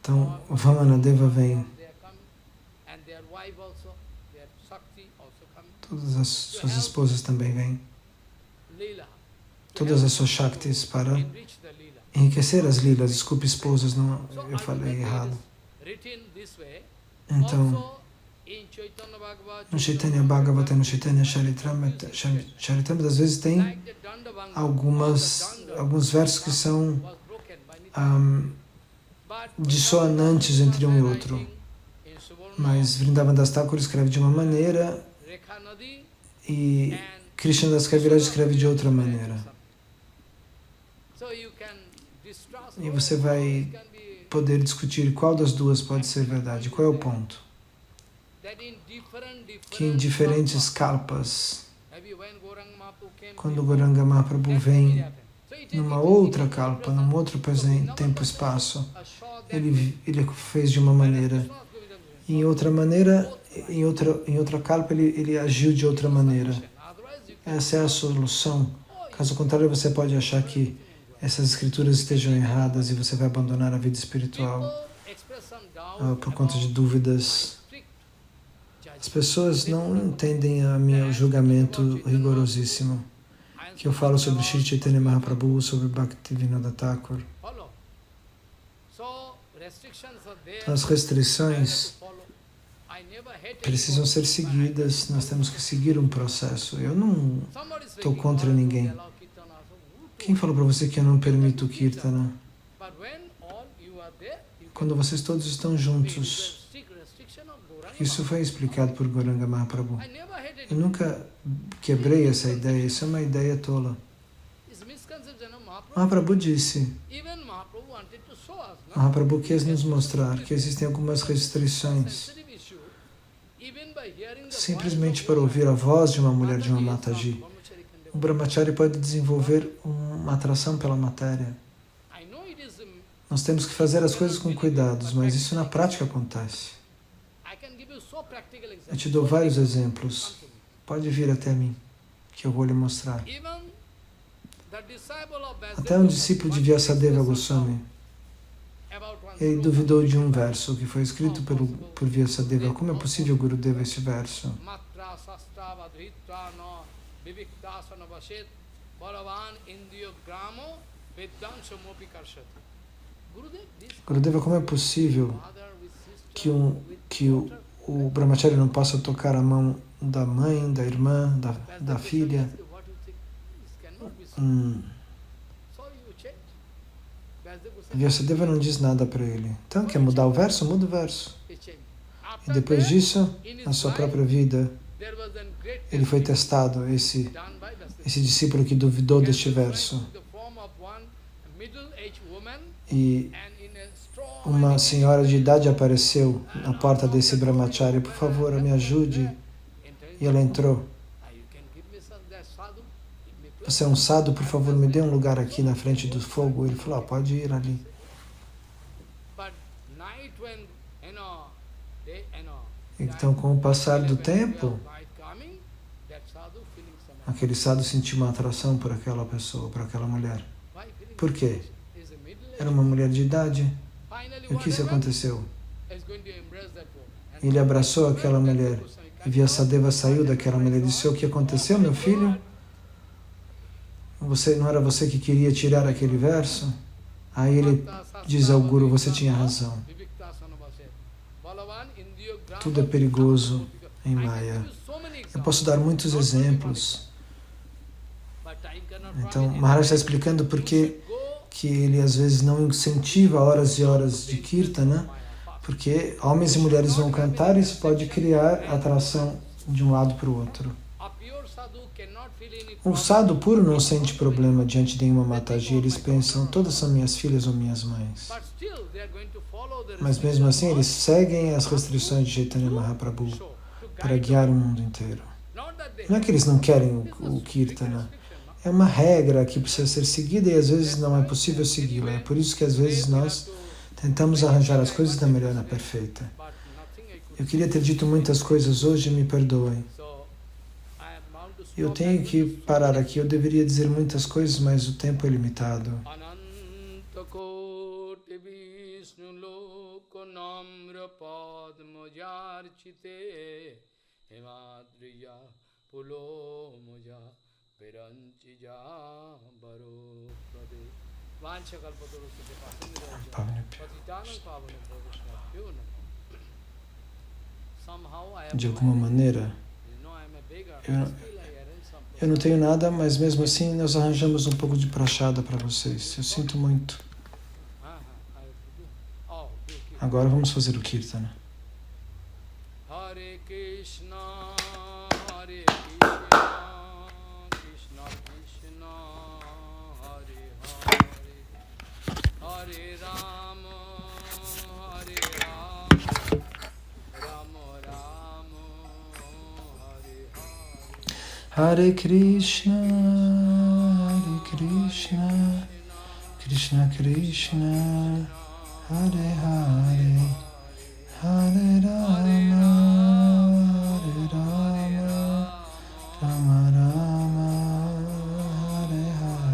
Então, Vamanadeva vem. Todas as suas esposas também vêm. Todas as suas Shaktis para enriquecer as lilas. Desculpe, esposas, não, eu falei errado. Então, no Chaitanya Bhagavata, no Chaitanya Charitamrita, às vezes tem alguns versos que são dissonantes entre um e outro. Mas Vrindavan Das Thakur escreve de uma maneira e Krishna Das Kaviraj escreve de outra maneira. E você vai poder discutir qual das duas pode ser verdade. Qual é o ponto? Que em diferentes kalpas, quando Gauranga Mahaprabhu vem numa outra kalpa, num outro tempo e espaço, ele fez de uma maneira. Em outra maneira, em outra kalpa, ele agiu de outra maneira. Essa é a solução. Caso contrário, você pode achar que essas escrituras estejam erradas e você vai abandonar a vida espiritual por conta de dúvidas. As pessoas não entendem o meu julgamento rigorosíssimo que eu falo sobre Shri Chaitanya Mahaprabhu, sobre Bhaktivinoda Thakur. Então, as restrições precisam ser seguidas, nós temos que seguir um processo. Eu não estou contra ninguém. Quem falou para você que eu não permito o Kirtana? Quando vocês todos estão juntos, isso foi explicado por Gauranga Mahaprabhu. Eu nunca quebrei essa ideia, isso é uma ideia tola. Mahaprabhu disse, Mahaprabhu quis nos mostrar que existem algumas restrições. Simplesmente para ouvir a voz de uma mulher, de uma Mataji, um brahmachari pode desenvolver uma atração pela matéria. Nós temos que fazer as coisas com cuidados, mas isso na prática acontece. Eu te dou vários exemplos. Pode vir até mim, que eu vou lhe mostrar. Até um discípulo de Vyasadeva Goswami, Ele duvidou de um verso que foi escrito por Vyasadeva. Como é possível, Gurudeva, esse verso? Gurudeva, como é possível que o brahmachari não possa tocar a mão da mãe, da irmã, da filha? Vyasadeva não diz nada para ele. Então, quer mudar o verso? Muda o verso. E depois disso, na sua própria vida, ele foi testado, esse discípulo que duvidou deste verso. E uma senhora de idade apareceu na porta desse brahmachari. Por favor, me ajude. E ela entrou. Você é um sadhu, por favor, me dê um lugar aqui na frente do fogo. Ele falou, pode ir ali. Então, com o passar do tempo, aquele sadhu sentiu uma atração por aquela pessoa, por aquela mulher. Por quê? Era uma mulher de idade. E o que isso aconteceu? Ele abraçou aquela mulher. E Vyasadeva saiu daquela mulher e disse, o que aconteceu, meu filho? Não era você que queria tirar aquele verso? Aí ele diz ao Guru, você tinha razão. Tudo é perigoso em Maya. Eu posso dar muitos exemplos. Então, Maharaj está explicando por que ele às vezes não incentiva horas e horas de Kirtana, porque homens e mulheres vão cantar e isso pode criar atração de um lado para o outro. O sadhu puro não sente problema diante de uma Mataji, eles pensam, todas são minhas filhas ou minhas mães. Mas mesmo assim, eles seguem as restrições de Chaitanya Mahaprabhu para guiar o mundo inteiro. Não é que eles não querem o Kirtana, é uma regra que precisa ser seguida e às vezes não é possível segui-la. É por isso que às vezes nós tentamos arranjar as coisas da maneira perfeita. Eu queria ter dito muitas coisas hoje, me perdoem. Eu tenho que parar aqui, eu deveria dizer muitas coisas, mas o tempo é limitado. De alguma maneira, eu não tenho nada, mas mesmo assim nós arranjamos um pouco de prachada para vocês. Eu sinto muito. Agora vamos fazer o Kirtana. Hare Krishna, Hare Krishna, Krishna Krishna, Hare Hare, Hare Rama, Hare Rama, Rama Rama, Hare Hare.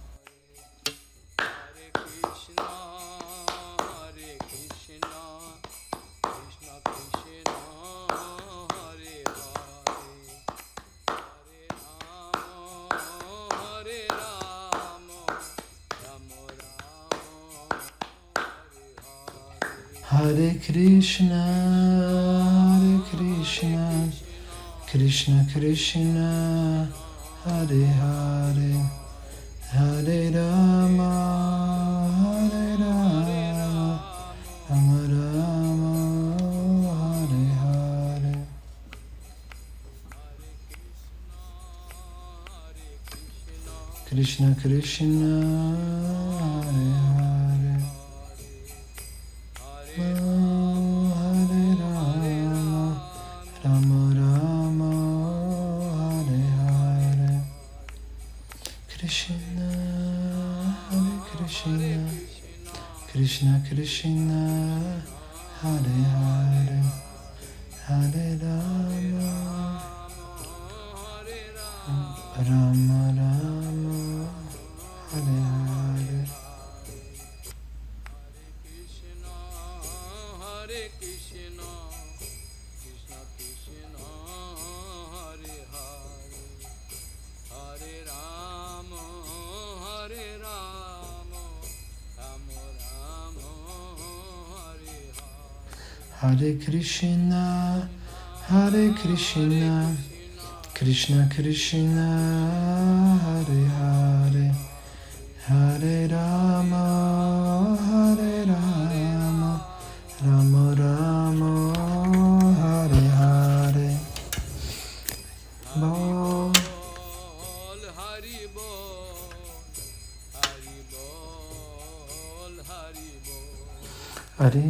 Hare Krishna, Hare Krishna, Krishna Krishna, Hare Hare, Hare Rama, Hare Rama, Rama Rama, Hare Hare. Hare Krishna, Hare Krishna, Krishna Krishna, Hare Hare Krishna, Hare Krishna, Krishna Krishna, Hare Hare, Hare Rama, Hare Rama, Rama Rama, Hare Hare. Krishna Krishna, Hare Hare, Hare Rama, Rama Rama, Hare Hare. Krishna, Hare Krishna, Krishna Krishna, Hare Hare, Hare Rama, Rama Rama, Hare Hare. Hare Krishna, Hare Krishna, Krishna Krishna, Hare Hare, Hare Rama, Hare Rama, Rama Rama, Hare Hare. Bom. Hari Bol, Hari Bol, Hari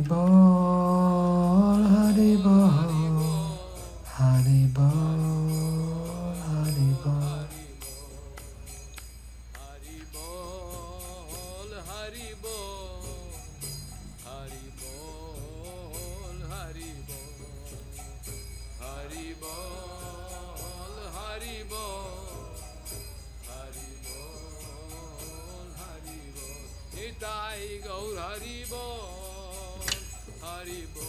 Bol. Hari Bol, Hari Bol, Hari Bol, Hari Bol. Hari Bol, Hari Bol, Hari Bol, Hari Bol. Hari Bol, Hari Bol, Hari Bol, Hari Bol. Nitai Gaur Hari Bol, Hari Bol,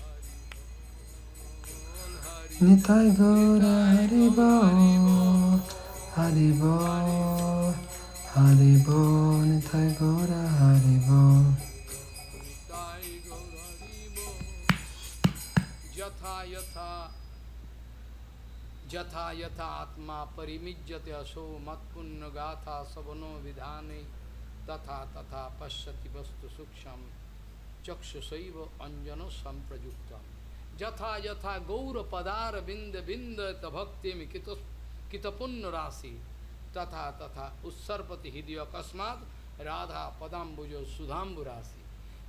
Hari Bol. Nitai Gaura Hari Bol, Hari Bol, Hari Bol, Nitai Gaura Hari Bol. Nitai Gaur Hari Bol. Yatha Yatha Jatha Yatha Atma Parimijyate Aso Matpunna Gatha Savano Vidhane Tatha Tatha Pashyati Vastu Suksham Chakshusaiva Anjano Samprajukta Jatha Jatha Gaura Padara Binda Binda Tabhakti Kitapunna Rasi Tatha Tatha Ussarpati Hidya Kasmat Radha Padambujo Sudhambu Rasi.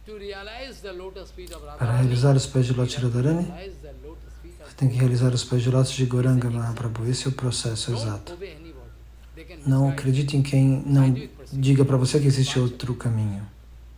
To realize the lotus feet of Para Radharani, realizar os pés de Lord Radharani, realize the lotus feet of você tem que realizar os pés de lótus de Gauranga Mahaprabhu. Esse é o processo Don't exato. obey anybody. They can Não misguide acredite em quem não diga para você que existe outro caminho.